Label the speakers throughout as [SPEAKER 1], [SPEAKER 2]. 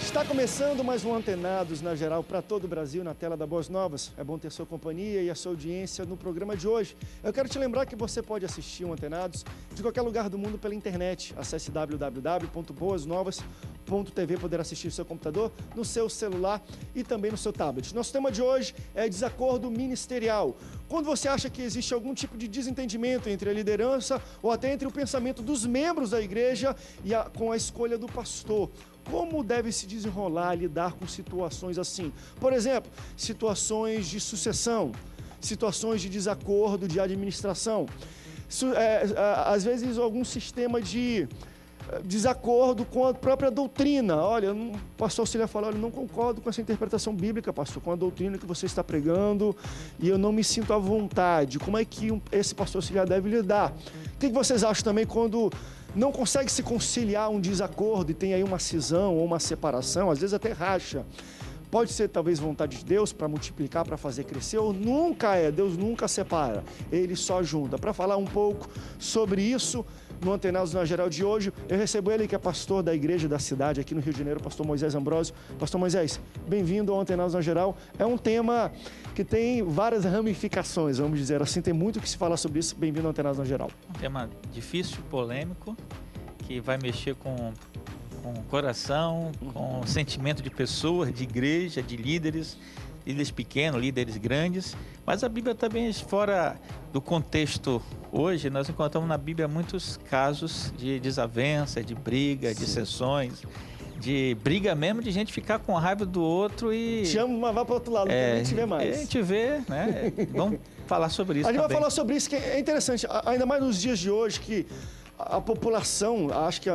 [SPEAKER 1] Está começando mais um Antenados na Geral para todo o Brasil, na tela da Boas Novas. É bom ter sua companhia e a sua audiência no programa de hoje. Eu quero te lembrar que você pode assistir o Antenados de qualquer lugar do mundo pela internet. Acesse www.boasnovas.tv, poder assistir no seu computador, no seu celular e também no seu tablet. Nosso tema de hoje é desacordo ministerial. Quando você acha que existe algum tipo de desentendimento entre a liderança ou até entre o pensamento dos membros da igreja e com a escolha do pastor. Como deve se desenrolar, lidar com situações assim? Por exemplo, situações de sucessão, situações de desacordo de administração, às vezes algum sistema de desacordo com a própria doutrina. Olha, o pastor auxiliar fala, olha, eu não concordo com essa interpretação bíblica, pastor, com a doutrina que você está pregando e eu não me sinto à vontade. Como é que esse pastor auxiliar deve lidar? O que vocês acham também quando não consegue se conciliar um desacordo e tem aí uma cisão ou uma separação, às vezes até racha? Pode ser talvez vontade de Deus para multiplicar, para fazer crescer, ou nunca é, Deus nunca separa, Ele só junta. Para falar um pouco sobre isso, no Antenados na Geral de hoje, eu recebo ele que é pastor da igreja da cidade aqui no Rio de Janeiro, pastor Moisés Ambrosio. Pastor Moisés, bem-vindo ao Antenados na Geral. É um tema que tem várias ramificações, vamos dizer assim, tem muito o que se falar sobre isso. Bem-vindo ao Antenados na Geral.
[SPEAKER 2] Um tema difícil, polêmico, que vai mexer com o coração, com o sentimento de pessoas, de igreja, de líderes pequenos, líderes grandes, mas a Bíblia também, fora do contexto hoje, nós encontramos na Bíblia muitos casos de desavença, de briga, de sessões, de briga mesmo, de gente ficar com raiva do outro e...
[SPEAKER 1] Te amo, mas vá para o outro lado, não a gente vê mais.
[SPEAKER 2] A gente vê, né? Vamos falar sobre isso.
[SPEAKER 1] A gente
[SPEAKER 2] também
[SPEAKER 1] vai falar sobre isso, que é interessante, ainda mais nos dias de hoje, que a população, acho que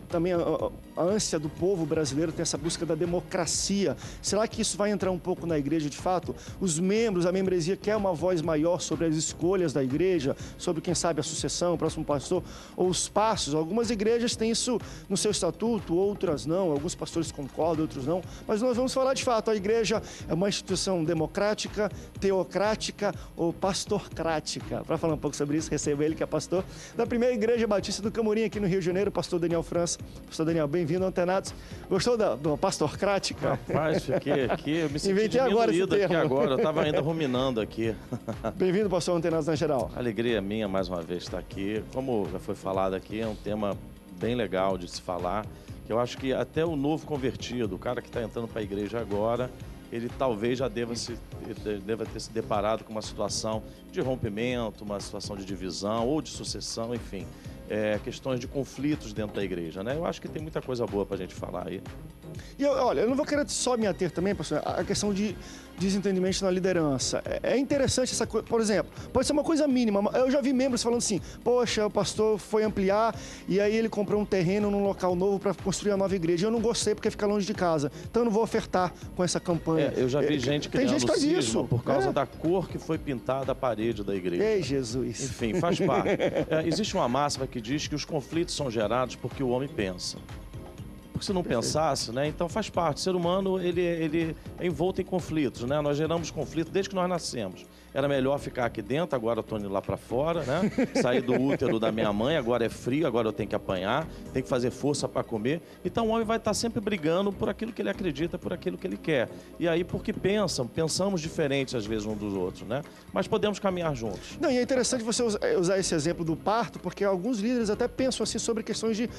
[SPEAKER 1] também a ânsia do povo brasileiro tem essa busca da democracia. Será que isso vai entrar um pouco na igreja de fato? Os membros, a membresia quer uma voz maior sobre as escolhas da igreja, sobre quem sabe a sucessão, o próximo pastor, ou os passos. Algumas igrejas têm isso no seu estatuto, outras não. Alguns pastores concordam, outros não. Mas nós vamos falar de fato, a igreja é uma instituição democrática, teocrática ou pastorcrática. Para falar um pouco sobre isso, recebo ele que é pastor da primeira igreja batista do Camorim, aqui no Rio de Janeiro, pastor Daniel França. Pastor Daniel, bem-vindo ao Antenados. Gostou do pastorcrática?
[SPEAKER 3] Rapaz, fiquei aqui, eu me senti diminuído aqui agora, eu estava ainda ruminando aqui.
[SPEAKER 1] Bem-vindo, pastor Antenados na Geral.
[SPEAKER 3] Alegria minha, mais uma vez, estar aqui. Como já foi falado aqui, é um tema bem legal de se falar, que eu acho que até o novo convertido, o cara que está entrando para a igreja agora, ele talvez já deva ter se deparado com uma situação de rompimento, uma situação de divisão ou de sucessão, enfim. Questões de conflitos dentro da igreja, né? Eu acho que tem muita coisa boa para a gente falar aí.
[SPEAKER 1] E olha, eu não vou querer só me ater também, pastor, a questão de desentendimento na liderança. É interessante essa coisa, por exemplo, pode ser uma coisa mínima. Eu já vi membros falando assim, poxa, o pastor foi ampliar e aí ele comprou um terreno num local novo para construir a nova igreja. Eu não gostei porque fica longe de casa, então eu não vou ofertar com essa campanha.
[SPEAKER 3] Eu já vi gente criando
[SPEAKER 1] gente que faz isso
[SPEAKER 3] por causa da cor que foi pintada a parede da igreja.
[SPEAKER 1] Ei, Jesus!
[SPEAKER 3] Enfim, faz parte. Existe uma máxima que diz que os conflitos são gerados porque o homem pensa. Porque se não pensasse, né? Então faz parte. O ser humano, ele é envolto em conflitos, né? Nós geramos conflito desde que nós nascemos. Era melhor ficar aqui dentro, agora eu estou indo lá para fora, né? Sair do útero da minha mãe, agora é frio, agora eu tenho que apanhar, tenho que fazer força para comer. Então o homem vai estar sempre brigando por aquilo que ele acredita, por aquilo que ele quer. E aí, porque pensamos diferentes às vezes uns dos outros, né? Mas podemos caminhar juntos.
[SPEAKER 1] Não, e é interessante você usar esse exemplo do parto, porque alguns líderes até pensam assim sobre questões de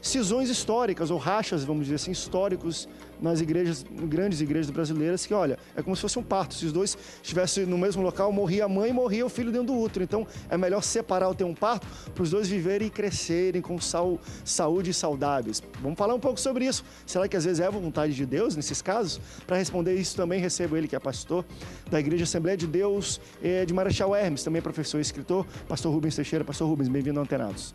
[SPEAKER 1] cisões históricas ou rachas, vamos dizer assim, históricos nas igrejas, grandes igrejas brasileiras, que olha, é como se fosse um parto. Se os dois estivessem no mesmo local, morria a mãe e morria o filho dentro do útero. Então é melhor separar ou ter um parto para os dois viverem e crescerem com saúde e saudáveis. Vamos falar um pouco sobre isso. Será que às vezes é a vontade de Deus nesses casos? Para responder isso também recebo ele que é pastor da Igreja Assembleia de Deus de Marechal Hermes, também professor e escritor, pastor Rubens Teixeira. Pastor Rubens, bem-vindo ao Antenados.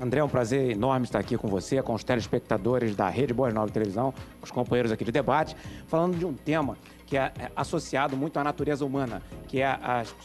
[SPEAKER 4] André, é um prazer enorme estar aqui com você, com os telespectadores da Rede Boas Novas Televisão, com os companheiros aqui de debate, falando de um tema que é associado muito à natureza humana, que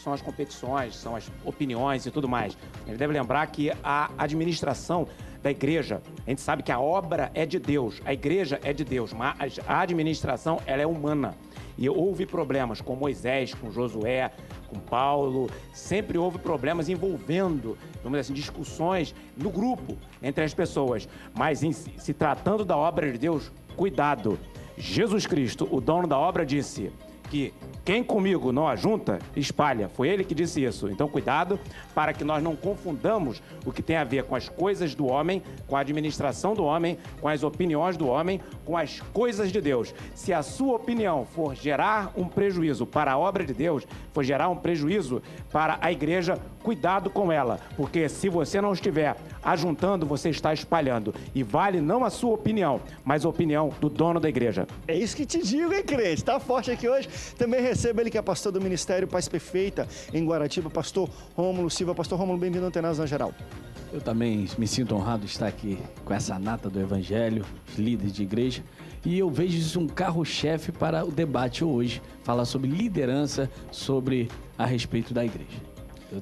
[SPEAKER 4] são as competições, são as opiniões e tudo mais. A gente deve lembrar que a administração da igreja, a gente sabe que a obra é de Deus, a igreja é de Deus, mas a administração ela é humana. E houve problemas com Moisés, com Josué, com Paulo. Sempre houve problemas envolvendo, vamos dizer assim, discussões no grupo, entre as pessoas. Mas se tratando da obra de Deus, cuidado. Jesus Cristo, o dono da obra, disse que quem comigo não ajunta, espalha. Foi ele que disse isso. Então, cuidado para que nós não confundamos o que tem a ver com as coisas do homem, com a administração do homem, com as opiniões do homem, com as coisas de Deus. Se a sua opinião for gerar um prejuízo para a obra de Deus, for gerar um prejuízo para a igreja, cuidado com ela, porque se você não estiver ajuntando, você está espalhando. E vale não a sua opinião, mas a opinião do dono da igreja.
[SPEAKER 1] É isso que te digo, hein, crente? Tá forte aqui hoje. Também recebo ele que é pastor do Ministério Paz Perfeita em Guaratiba, pastor Rômulo Silva. Pastor Rômulo, bem-vindo ao Antenados na Geral.
[SPEAKER 5] Eu também me sinto honrado de estar aqui com essa nata do Evangelho, os líderes de igreja. E eu vejo isso um carro-chefe para o debate hoje, falar sobre liderança, a respeito da igreja.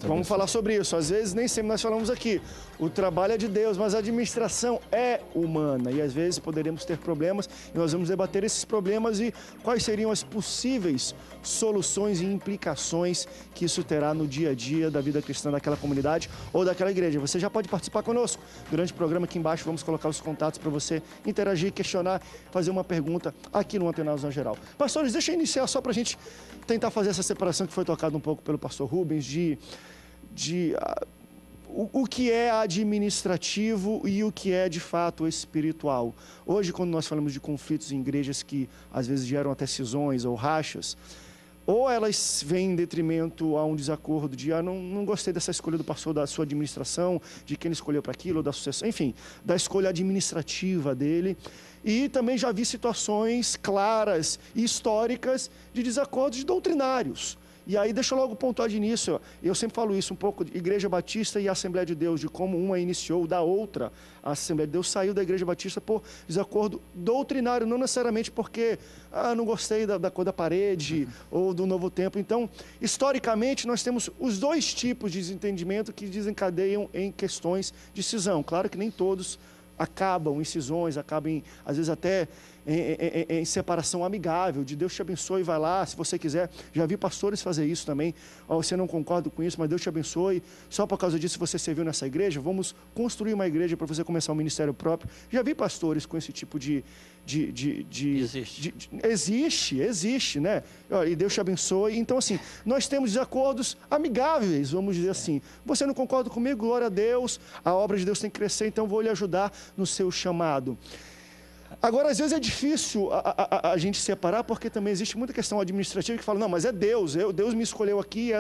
[SPEAKER 1] Vamos falar sobre isso. Às vezes, nem sempre nós falamos aqui. O trabalho é de Deus, mas a administração é humana. E às vezes poderemos ter problemas. E nós vamos debater esses problemas e quais seriam as possíveis soluções e implicações que isso terá no dia a dia da vida cristã daquela comunidade ou daquela igreja. Você já pode participar conosco. Durante o programa aqui embaixo, vamos colocar os contatos para você interagir, questionar, fazer uma pergunta aqui no Antenados na Geral. Pastores, deixa eu iniciar só para a gente tentar fazer essa separação que foi tocada um pouco pelo pastor Rubens o que é administrativo e o que é de fato espiritual. Hoje, quando nós falamos de conflitos em igrejas que às vezes geram até cisões ou rachas, ou elas vêm em detrimento a um desacordo de não gostei dessa escolha do pastor, da sua administração, de quem ele escolheu para aquilo, ou da sucessão, enfim, da escolha administrativa dele. E também já vi situações claras e históricas de desacordos doutrinários. E aí, deixa eu logo pontuar de início, eu sempre falo isso um pouco, de Igreja Batista e Assembleia de Deus, de como uma iniciou da outra. A Assembleia de Deus saiu da Igreja Batista por desacordo doutrinário, não necessariamente porque não gostei da cor da parede ou do Novo Tempo. Então, historicamente, nós temos os dois tipos de desentendimento que desencadeiam em questões de cisão. Claro que nem todos acabam em cisões, acabam, às vezes, até em separação amigável, de Deus te abençoe, vai lá, se você quiser. Já vi pastores fazer isso também. Você não concorda com isso, mas Deus te abençoe. Só por causa disso você serviu nessa igreja, vamos construir uma igreja para você começar um ministério próprio. Já vi pastores com esse tipo de existe, né? E Deus te abençoe. Então, assim, nós temos desacordos amigáveis, vamos dizer assim. Você não concorda comigo? Glória a Deus, a obra de Deus tem que crescer, então vou lhe ajudar no seu chamado. Agora, às vezes é difícil a gente separar, porque também existe muita questão administrativa que fala, não, mas é Deus, Deus me escolheu aqui,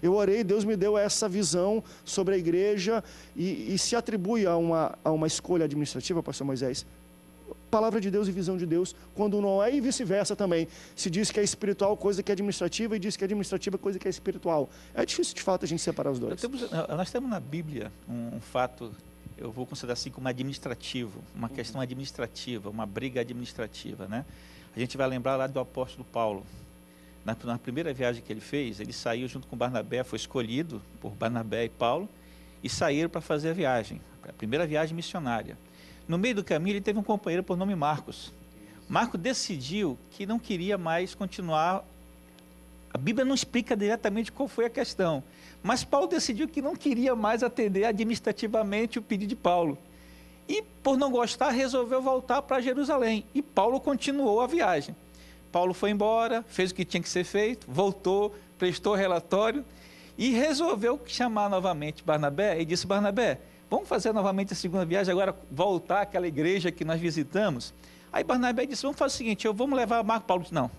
[SPEAKER 1] eu orei, Deus me deu essa visão sobre a igreja e se atribui a uma escolha administrativa, pastor Moisés. Palavra de Deus e visão de Deus, quando não é, e vice-versa também. Se diz que é espiritual coisa que é administrativa e diz que é administrativa coisa que é espiritual. É difícil, de fato, a gente separar os dois.
[SPEAKER 2] Nós temos na Bíblia um fato, eu vou considerar assim como administrativo, uma questão administrativa, uma briga administrativa, né? A gente vai lembrar lá do apóstolo Paulo. Na primeira viagem que ele fez, ele saiu junto com Barnabé, foi escolhido por Barnabé e Paulo, e saíram para fazer a viagem, a primeira viagem missionária. No meio do caminho, ele teve um companheiro por nome Marcos. Marcos decidiu que não queria mais continuar. A Bíblia não explica diretamente qual foi a questão, mas Paulo decidiu que não queria mais atender administrativamente o pedido de Paulo. E, por não gostar, resolveu voltar para Jerusalém. E Paulo continuou a viagem. Paulo foi embora, fez o que tinha que ser feito, voltou, prestou relatório e resolveu chamar novamente Barnabé e disse, Barnabé, vamos fazer novamente a segunda viagem, agora voltar àquela igreja que nós visitamos? Aí Barnabé disse, vamos fazer o seguinte, vamos levar Marcos. Paulo disse, não.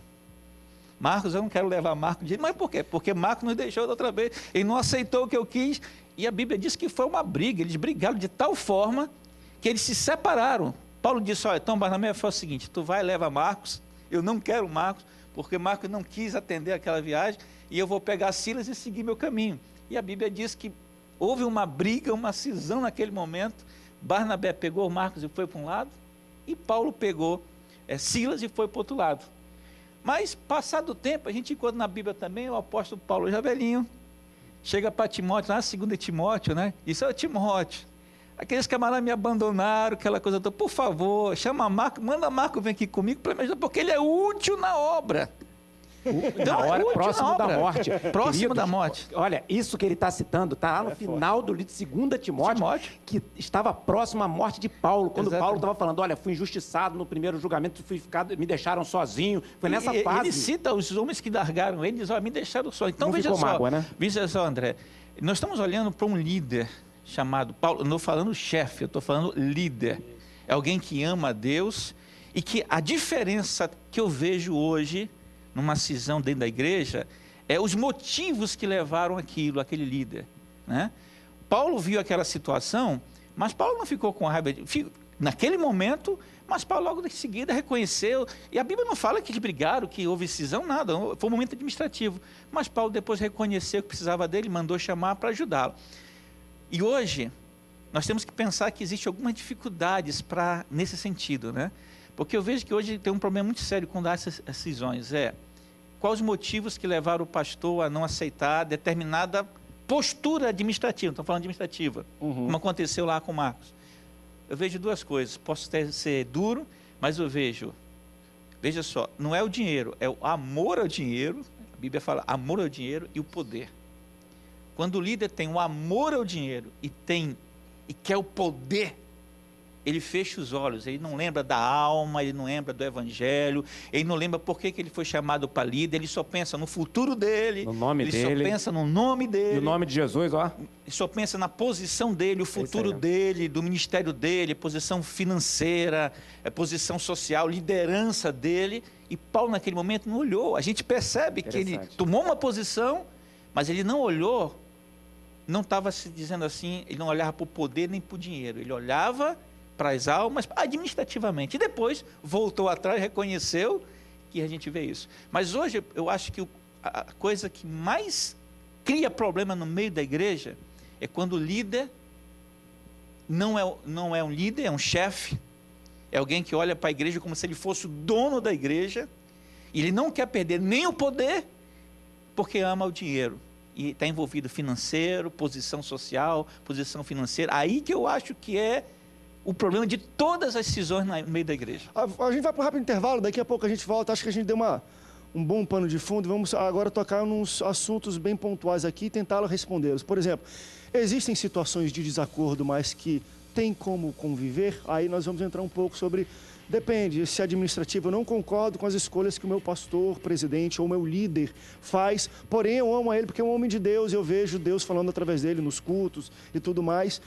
[SPEAKER 2] Marcos, eu não quero levar Marcos. Mas por quê? Porque Marcos nos deixou da outra vez, ele não aceitou o que eu quis. E a Bíblia diz que foi uma briga, eles brigaram de tal forma que eles se separaram. Paulo disse, olha, então Barnabé foi o seguinte, tu vai e leva Marcos, eu não quero Marcos, porque Marcos não quis atender aquela viagem, e eu vou pegar Silas e seguir meu caminho. E a Bíblia diz que houve uma briga, uma cisão naquele momento. Barnabé pegou Marcos e foi para um lado, e Paulo pegou Silas e foi para o outro lado. Mas, passado o tempo, a gente encontra na Bíblia também o apóstolo Paulo já velhinho, chega para Timóteo, lá 2 Timóteo, né? Diz, Timóteo, aqueles camaradas me abandonaram, aquela coisa toda, por favor, chama Marco, manda Marco vir aqui comigo, porque ele é útil na obra.
[SPEAKER 4] Na hora, próximo da morte.
[SPEAKER 2] Próximo
[SPEAKER 4] Queridos,
[SPEAKER 2] da morte.
[SPEAKER 4] Olha, isso que ele está citando está lá no final do livro de 2 Timóteo, que estava próximo à morte de Paulo. Quando
[SPEAKER 2] Exatamente.
[SPEAKER 4] Paulo estava falando, olha, fui injustiçado no primeiro julgamento, me deixaram sozinho. Foi nessa fase.
[SPEAKER 2] Ele cita os homens que largaram ele, diz, me deixaram só. Então,
[SPEAKER 4] Não
[SPEAKER 2] veja
[SPEAKER 4] ficou
[SPEAKER 2] só,
[SPEAKER 4] mágoa, né?
[SPEAKER 2] Veja só, André, nós estamos olhando para um líder chamado Paulo, não estou falando chefe, eu estou falando líder. É alguém que ama a Deus e que a diferença que eu vejo hoje numa cisão dentro da igreja é os motivos que levaram aquele líder, né? Paulo viu aquela situação, mas Paulo não ficou com raiva naquele momento, mas Paulo logo em seguida reconheceu, e a Bíblia não fala que eles brigaram, que houve cisão, nada, foi um momento administrativo, mas Paulo depois reconheceu que precisava dele, mandou chamar para ajudá-lo. E hoje, nós temos que pensar que existem algumas dificuldades nesse sentido, né? Porque eu vejo que hoje tem um problema muito sério quando há essas cisões, quais os motivos que levaram o pastor a não aceitar determinada postura administrativa, estou falando administrativa, como aconteceu lá com Marcos. Eu vejo duas coisas, posso até ser duro, mas eu veja só, não é o dinheiro, é o amor ao dinheiro, a Bíblia fala amor ao dinheiro e o poder. Quando o líder tem o amor ao dinheiro e quer o poder, ele fecha os olhos, ele não lembra da alma, ele não lembra do evangelho, ele não lembra por que ele foi chamado para líder, ele só pensa no futuro dele,
[SPEAKER 4] no nome dele,
[SPEAKER 2] ele só pensa no nome dele.
[SPEAKER 4] E o nome de Jesus, ó.
[SPEAKER 2] Ele só pensa na posição dele, o futuro dele, do ministério dele, posição financeira, posição social, liderança dele. E Paulo naquele momento não olhou. A gente percebe que ele tomou uma posição, mas ele não olhou, não estava se dizendo assim, ele não olhava para o poder nem para o dinheiro, ele olhava para as almas, administrativamente. E depois voltou atrás, reconheceu que a gente vê isso. Mas hoje eu acho que a coisa que mais cria problema no meio da igreja é quando o líder não é um líder, é um chefe, é alguém que olha para a igreja como se ele fosse o dono da igreja, e ele não quer perder nem o poder, porque ama o dinheiro. E está envolvido financeiro, posição social, posição financeira. Aí que eu acho que é o problema de todas as cisões no meio da igreja.
[SPEAKER 1] A gente vai para um rápido intervalo, daqui a pouco a gente volta. Acho que a gente deu um bom pano de fundo. Vamos agora tocar nos assuntos bem pontuais aqui e tentá-lo respondê-los. Por exemplo, existem situações de desacordo, mas que tem como conviver? Aí nós vamos entrar um pouco sobre... Depende, se é administrativo, eu não concordo com as escolhas que o meu pastor, presidente ou meu líder faz, porém eu amo a ele porque é um homem de Deus, eu vejo Deus falando através dele nos cultos e tudo mais.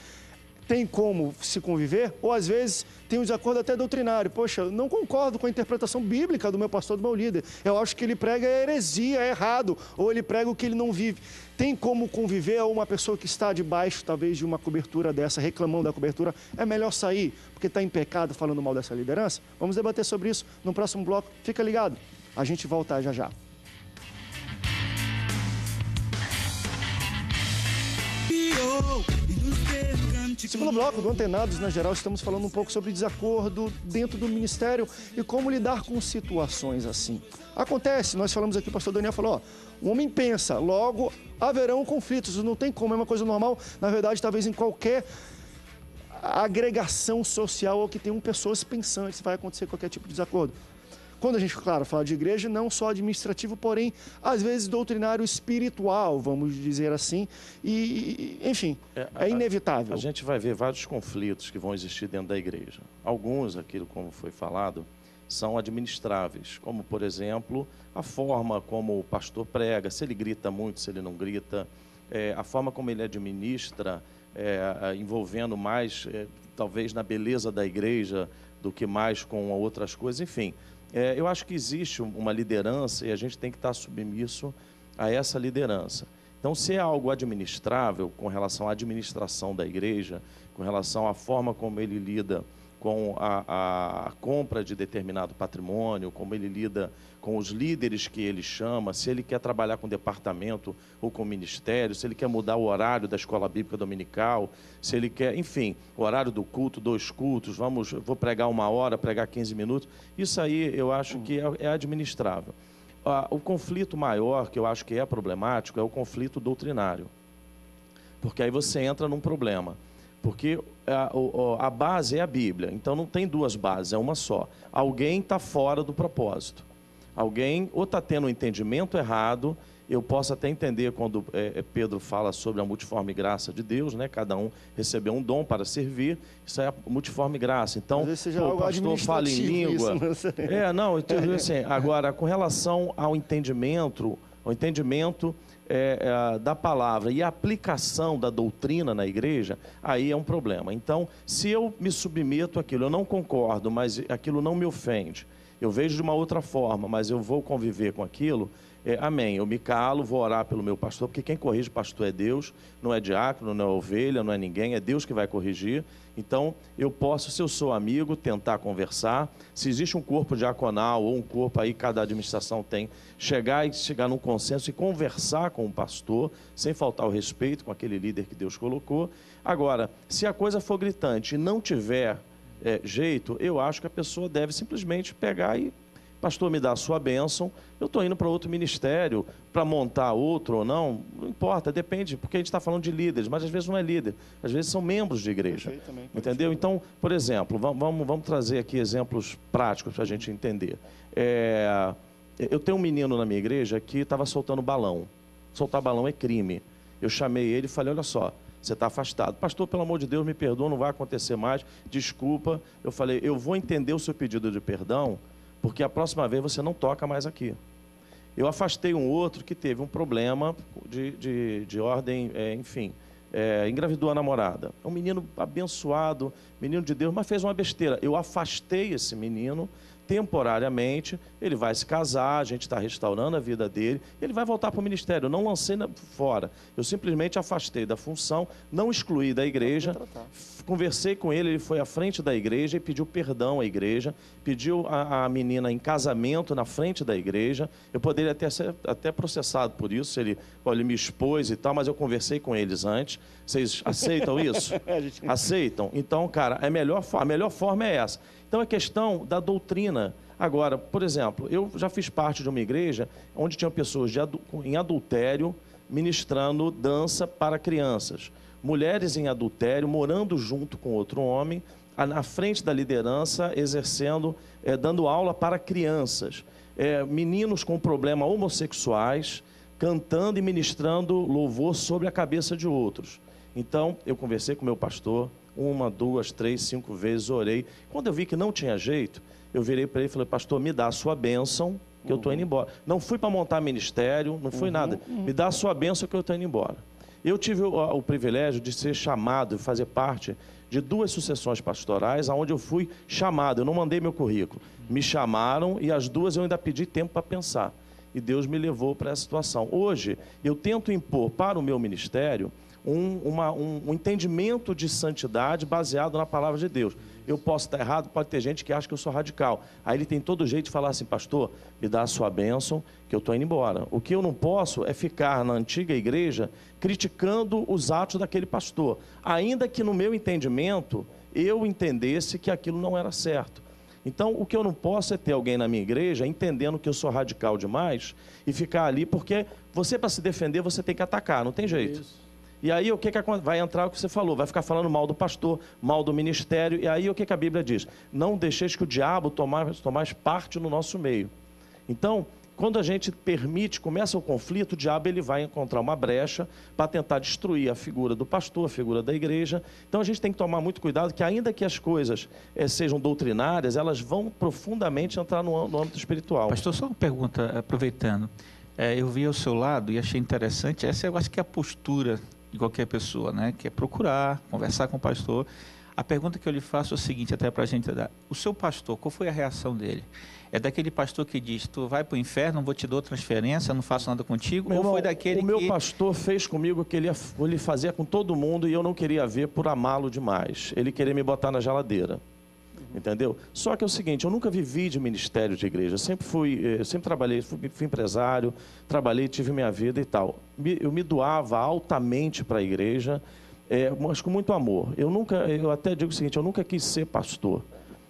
[SPEAKER 1] Tem como se conviver? Ou às vezes tem um desacordo até doutrinário. Poxa, eu não concordo com a interpretação bíblica do meu pastor, do meu líder. Eu acho que ele prega heresia, é errado. Ou ele prega o que ele não vive. Tem como conviver uma pessoa que está debaixo, talvez, de uma cobertura dessa, reclamando da cobertura? É melhor sair porque está em pecado falando mal dessa liderança? Vamos debater sobre isso no próximo bloco. Fica ligado. A gente volta já já. Segundo bloco do Antenados, na geral, estamos falando um pouco sobre desacordo dentro do ministério e como lidar com situações assim. Acontece, nós falamos aqui, o pastor Daniel falou, o homem pensa, logo haverão conflitos, não tem como, é uma coisa normal, na verdade, talvez em qualquer agregação social ou que tenham pessoas pensantes, vai acontecer qualquer tipo de desacordo. Quando a gente, claro, fala de igreja, não só administrativo, porém, às vezes doutrinário espiritual, vamos dizer assim, e enfim, é inevitável.
[SPEAKER 3] A gente vai ver vários conflitos que vão existir dentro da igreja. Alguns, aquilo como foi falado, são administráveis, como, por exemplo, a forma como o pastor prega, se ele grita muito, se ele não grita, a forma como ele administra, envolvendo mais, talvez, na beleza da igreja do que mais com outras coisas, enfim. Eu acho que existe uma liderança e a gente tem que estar submisso a essa liderança. Então, se é algo administrável com relação à administração da igreja, com relação à forma como ele lida com a compra de determinado patrimônio, como ele lida com os líderes que ele chama, se ele quer trabalhar com departamento ou com ministério, se ele quer mudar o horário da escola bíblica dominical, se ele quer, enfim, o horário do culto, 2 cultos, vou pregar 1 hora, pregar 15 minutos, isso aí eu acho que é administrável. O conflito maior, que eu acho que é problemático, é o conflito doutrinário, porque aí você entra num problema. Porque a base é a Bíblia, então não tem 2 bases, é uma só. Alguém está fora do propósito. Alguém ou está tendo um entendimento errado. Eu posso até entender quando Pedro fala sobre a multiforme graça de Deus, né? Cada um recebeu um dom para servir, isso é a multiforme graça. Então, o pastor fala em língua. Isso, assim, agora, com relação ao entendimento da palavra e a aplicação da doutrina na igreja, aí é um problema. Então, se eu me submeto àquilo, eu não concordo, mas aquilo não me ofende, eu vejo de uma outra forma, mas eu vou conviver com aquilo, amém, eu me calo, vou orar pelo meu pastor, porque quem corrige o pastor é Deus, não é diácono, não é ovelha, não é ninguém, é Deus que vai corrigir. Então, eu posso, se eu sou amigo, tentar conversar. Se existe um corpo diaconal ou um corpo aí, cada administração tem, chegar num consenso e conversar com o pastor, sem faltar o respeito com aquele líder que Deus colocou. Agora, se a coisa for gritante e não tiver jeito, eu acho que a pessoa deve simplesmente pegar e, pastor, me dá a sua bênção, eu estou indo para outro ministério, para montar outro ou não importa, depende, porque a gente está falando de líderes, mas às vezes não é líder, às vezes são membros de igreja, entendeu? Então, por exemplo, vamos trazer aqui exemplos práticos para a gente entender. Eu tenho um menino na minha igreja que estava soltando balão. Soltar balão é crime. Eu chamei ele e falei, olha só, você está afastado. Pastor, pelo amor de Deus, me perdoa, não vai acontecer mais, desculpa. Eu falei, eu vou entender o seu pedido de perdão, porque a próxima vez você não toca mais aqui. Eu afastei um outro que teve um problema de ordem, engravidou a namorada. É um menino abençoado, menino de Deus, mas fez uma besteira. Eu afastei esse menino temporariamente, ele vai se casar, a gente está restaurando a vida dele, ele vai voltar para o ministério. Eu não lancei fora, eu simplesmente afastei da função, não excluí da igreja, conversei com ele, ele foi à frente da igreja e pediu perdão à igreja, pediu a menina em casamento na frente da igreja. Eu poderia ser até processado por isso, ele me expôs e tal, mas eu conversei com eles antes. Vocês aceitam isso? Aceitam? Então, cara, a melhor forma é essa. Então, é questão da doutrina. Agora, por exemplo, eu já fiz parte de uma igreja onde tinham pessoas em adultério ministrando dança para crianças. Mulheres em adultério, morando junto com outro homem, na frente da liderança, exercendo, dando aula para crianças. Meninos com problema homossexuais, cantando e ministrando louvor sobre a cabeça de outros. Então, eu conversei com meu pastor, 1, 2, 3, 5 vezes, orei. Quando eu vi que não tinha jeito, eu virei para ele e falei, pastor, me dá a sua bênção, que eu estou indo embora. Não fui para montar ministério, não fui nada. Me dá a sua bênção, que eu estou indo embora. Eu tive o privilégio de ser chamado, de fazer parte de 2 sucessões pastorais, onde eu fui chamado, eu não mandei meu currículo. Me chamaram e as 2 eu ainda pedi tempo para pensar. E Deus me levou para essa situação. Hoje, eu tento impor para o meu ministério um entendimento de santidade baseado na palavra de Deus. Eu posso estar errado, pode ter gente que acha que eu sou radical. Aí ele tem todo jeito de falar assim, pastor, me dá a sua bênção, que eu estou indo embora. O que eu não posso é ficar na antiga igreja criticando os atos daquele pastor, ainda que no meu entendimento eu entendesse que aquilo não era certo. Então, o que eu não posso é ter alguém na minha igreja entendendo que eu sou radical demais e ficar ali, porque você, para se defender, você tem que atacar, não tem jeito. Isso. E aí, o que vai entrar o que você falou? Vai ficar falando mal do pastor, mal do ministério. E aí, o que a Bíblia diz? Não deixeis que o diabo tomais parte no nosso meio. Então, quando a gente começa o conflito, o diabo ele vai encontrar uma brecha para tentar destruir a figura do pastor, a figura da igreja. Então, a gente tem que tomar muito cuidado, que ainda que as coisas sejam doutrinárias, elas vão profundamente entrar no âmbito espiritual.
[SPEAKER 2] Pastor, só uma pergunta, aproveitando. Eu vi ao seu lado e achei interessante, essa eu acho que é a postura de qualquer pessoa, né? Que é procurar, conversar com o pastor. A pergunta que eu lhe faço é o seguinte, até para a gente dar. O seu pastor, qual foi a reação dele? É daquele pastor que diz, tu vai para o inferno, não vou te dar transferência, não faço nada contigo?
[SPEAKER 3] Meu irmão,
[SPEAKER 2] ou foi daquele que...
[SPEAKER 3] O meu pastor fez comigo o que ele fazia com todo mundo e eu não queria ver por amá-lo demais. Ele queria me botar na geladeira. Entendeu? Só que é o seguinte, eu nunca vivi de ministério de igreja, eu sempre trabalhei, fui empresário, trabalhei, tive minha vida e tal. Eu me doava altamente para a igreja, mas com muito amor. Eu até digo o seguinte, eu nunca quis ser pastor,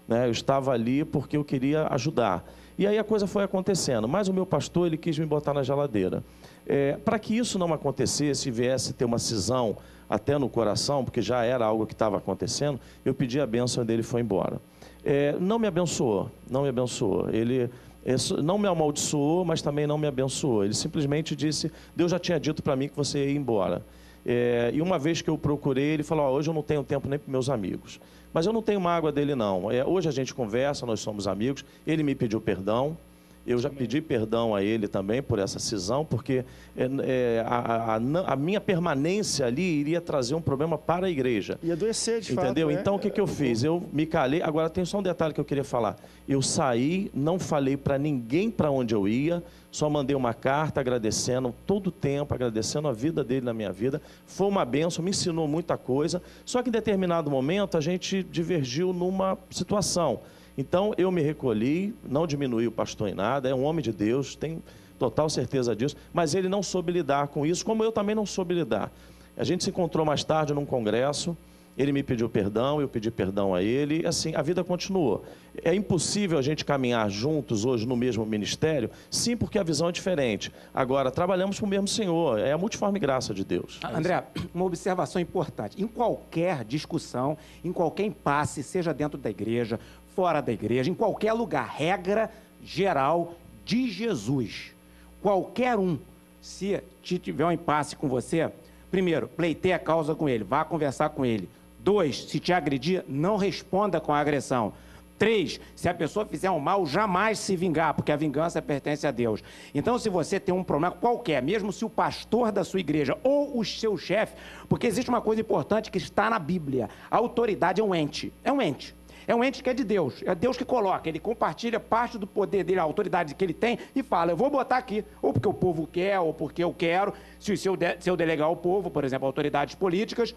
[SPEAKER 3] né? Eu estava ali porque eu queria ajudar. E aí a coisa foi acontecendo, mas o meu pastor, ele quis me botar na geladeira. Para que isso não acontecesse e viesse ter uma cisão até no coração, porque já era algo que estava acontecendo, eu pedi a bênção dele e foi embora. Não me abençoou. Ele Isso não me amaldiçoou, mas também não me abençoou. Ele simplesmente disse, Deus já tinha dito para mim que você ia embora. E uma vez que eu procurei, ele falou, hoje eu não tenho tempo nem para meus amigos. Mas eu não tenho mágoa dele, não. Hoje a gente conversa, nós somos amigos, ele me pediu perdão. Eu já pedi perdão a ele também por essa cisão, porque a minha permanência ali iria trazer um problema para a igreja.
[SPEAKER 1] Ia adoecer, de
[SPEAKER 3] Entendeu?
[SPEAKER 1] fato.
[SPEAKER 3] Então, o que eu fiz? Eu me calei. Agora, tem só um detalhe que eu queria falar. Eu saí, não falei para ninguém para onde eu ia, só mandei uma carta agradecendo todo o tempo, agradecendo a vida dele na minha vida. Foi uma bênção, me ensinou muita coisa. Só que em determinado momento, a gente divergiu numa situação. Então, eu me recolhi, não diminui o pastor em nada, é um homem de Deus, tenho total certeza disso, mas ele não soube lidar com isso, como eu também não soube lidar. A gente se encontrou mais tarde num congresso, ele me pediu perdão, eu pedi perdão a ele, e assim, a vida continuou. É impossível a gente caminhar juntos hoje no mesmo ministério? Sim, porque a visão é diferente. Agora, trabalhamos para o mesmo Senhor, é a multiforme graça de Deus.
[SPEAKER 4] André, uma observação importante. Em qualquer discussão, em qualquer impasse, seja dentro da igreja, fora da igreja, em qualquer lugar, regra geral de Jesus. Qualquer um, se tiver um impasse com você, primeiro, pleiteie a causa com ele, vá conversar com ele. 2, se te agredir, não responda com a agressão. 3, se a pessoa fizer um mal, jamais se vingar, porque a vingança pertence a Deus. Então, se você tem um problema qualquer, mesmo se o pastor da sua igreja ou o seu chefe, porque existe uma coisa importante que está na Bíblia, a autoridade é um ente, é um ente que é de Deus, é Deus que coloca, ele compartilha parte do poder dele, a autoridade que ele tem e fala, eu vou botar aqui, ou porque o povo quer, ou porque eu quero, se eu delegar ao povo, por exemplo, autoridades políticas.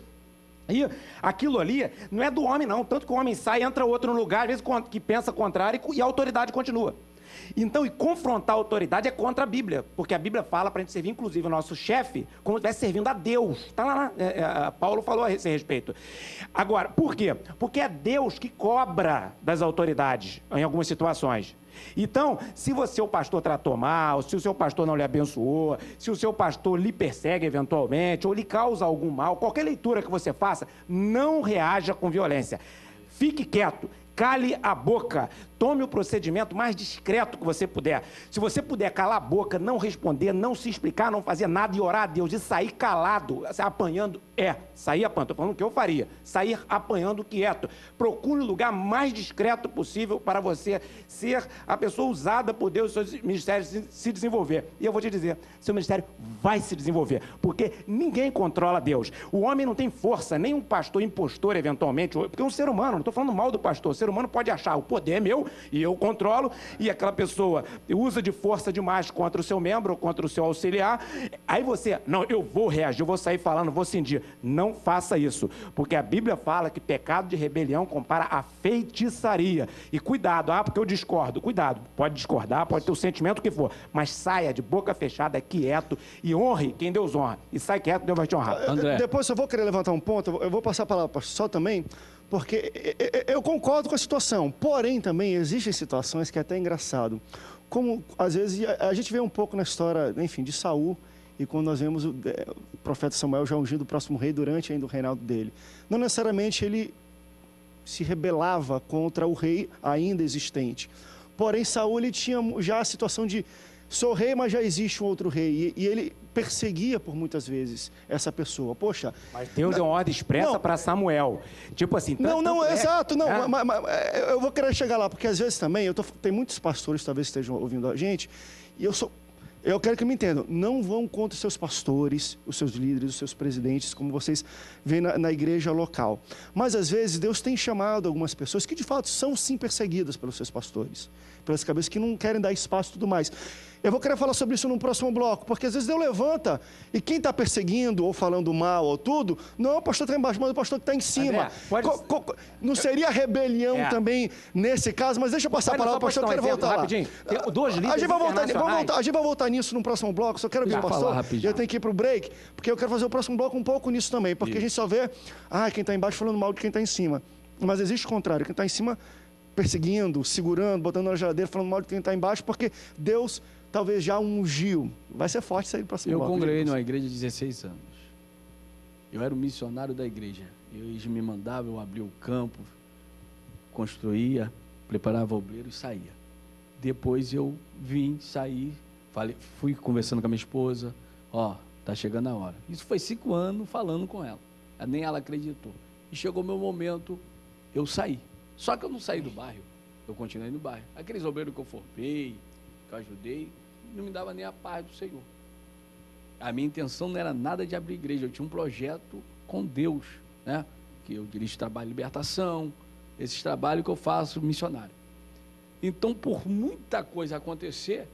[SPEAKER 4] E aquilo ali não é do homem, não. Tanto que o homem sai, entra outro no lugar, às vezes que pensa contrário, e a autoridade continua. Então, e confrontar a autoridade é contra a Bíblia, porque a Bíblia fala para a gente servir, inclusive, o nosso chefe, como se estivesse servindo a Deus. Está lá, Paulo falou a esse respeito. Agora, por quê? Porque é Deus que cobra das autoridades em algumas situações. Então, se o seu pastor tratou mal, se o seu pastor não lhe abençoou, se o seu pastor lhe persegue eventualmente, ou lhe causa algum mal, qualquer leitura que você faça, não reaja com violência. Fique quieto, cale a boca, tome o procedimento mais discreto que você puder. Se você puder calar a boca, não responder, não se explicar, não fazer nada e orar a Deus, e sair calado, apanhando, sair apanhando, estou falando o que eu faria, sair apanhando quieto. Procure o lugar mais discreto possível para você ser a pessoa usada por Deus, seu ministério se desenvolver. E eu vou te dizer, seu ministério vai se desenvolver, porque ninguém controla Deus. O homem não tem força, nem um pastor impostor, eventualmente, porque é um ser humano, não estou falando mal do pastor, o ser humano pode achar, o poder é meu, e eu controlo, e aquela pessoa usa de força demais contra o seu membro, ou contra o seu auxiliar, aí você, não, eu vou reagir, eu vou sair falando, vou cindir. Não faça isso, porque a Bíblia fala que pecado de rebelião compara a feitiçaria. E cuidado, porque eu discordo, cuidado, pode discordar, pode ter o sentimento que for, mas saia de boca fechada, quieto, e honre quem Deus honra. E sai quieto, Deus vai te honrar.
[SPEAKER 5] André.
[SPEAKER 1] Depois eu vou querer levantar um ponto, eu vou passar a palavra para o pastor também, porque eu concordo com a situação, porém também existem situações que é até engraçado, como às vezes a gente vê um pouco na história, enfim, de Saul, e quando nós vemos o profeta Samuel já ungindo o próximo rei durante ainda o reinado dele, não necessariamente ele se rebelava contra o rei ainda existente, porém Saul ele tinha já a situação de sou rei, mas já existe um outro rei, e ele perseguia por muitas vezes essa pessoa. Poxa,
[SPEAKER 4] mas Deus deu uma ordem expressa para Samuel. Tipo assim...
[SPEAKER 1] Exato, mas eu vou querer chegar lá, porque às vezes também, tem muitos pastores que talvez estejam ouvindo a gente, e eu quero que me entendam, não vão contra os seus pastores, os seus líderes, os seus presidentes, como vocês veem na igreja local. Mas às vezes Deus tem chamado algumas pessoas que de fato são sim perseguidas pelos seus pastores, pelas cabeças que não querem dar espaço e tudo mais. Eu vou querer falar sobre isso no próximo bloco, porque às vezes Deus levanta e quem está perseguindo ou falando mal ou tudo, não é o pastor que está embaixo, mas é o pastor que está em cima.
[SPEAKER 4] André,
[SPEAKER 1] não seria rebelião também nesse caso, mas deixa eu passar a palavra para o pastor, eu quero voltar lá.
[SPEAKER 4] Rapidinho. Duas líderes
[SPEAKER 1] a gente vai voltar nisso no próximo bloco, só quero ver o pastor, eu tenho que ir para o break, porque eu quero fazer o próximo bloco um pouco nisso também, porque a gente só vê, quem está embaixo falando mal de quem está em cima, mas existe o contrário, quem está em cima perseguindo, segurando, botando na geladeira, falando mal de quem está embaixo, porque Deus talvez já ungiu. Vai ser forte sair do próximo bloco.
[SPEAKER 5] Eu congreguei numa igreja de 16 anos. Eu era o missionário da igreja. Eles me mandavam, eu abria o campo, construía, preparava obreiro e saía. depois eu vim, saí, fui conversando com a minha esposa, tá chegando a hora. Isso foi 5 anos falando com ela, nem ela acreditou. E chegou o meu momento, eu saí. Só que eu não saí do bairro, eu continuei no bairro. Aqueles obreiros que eu formei, que eu ajudei, não me dava nem a paz do Senhor. A minha intenção não era nada de abrir igreja, eu tinha um projeto com Deus, né? Que eu dirijo trabalho de libertação, esses trabalhos que eu faço missionário. Então, por muita coisa acontecer,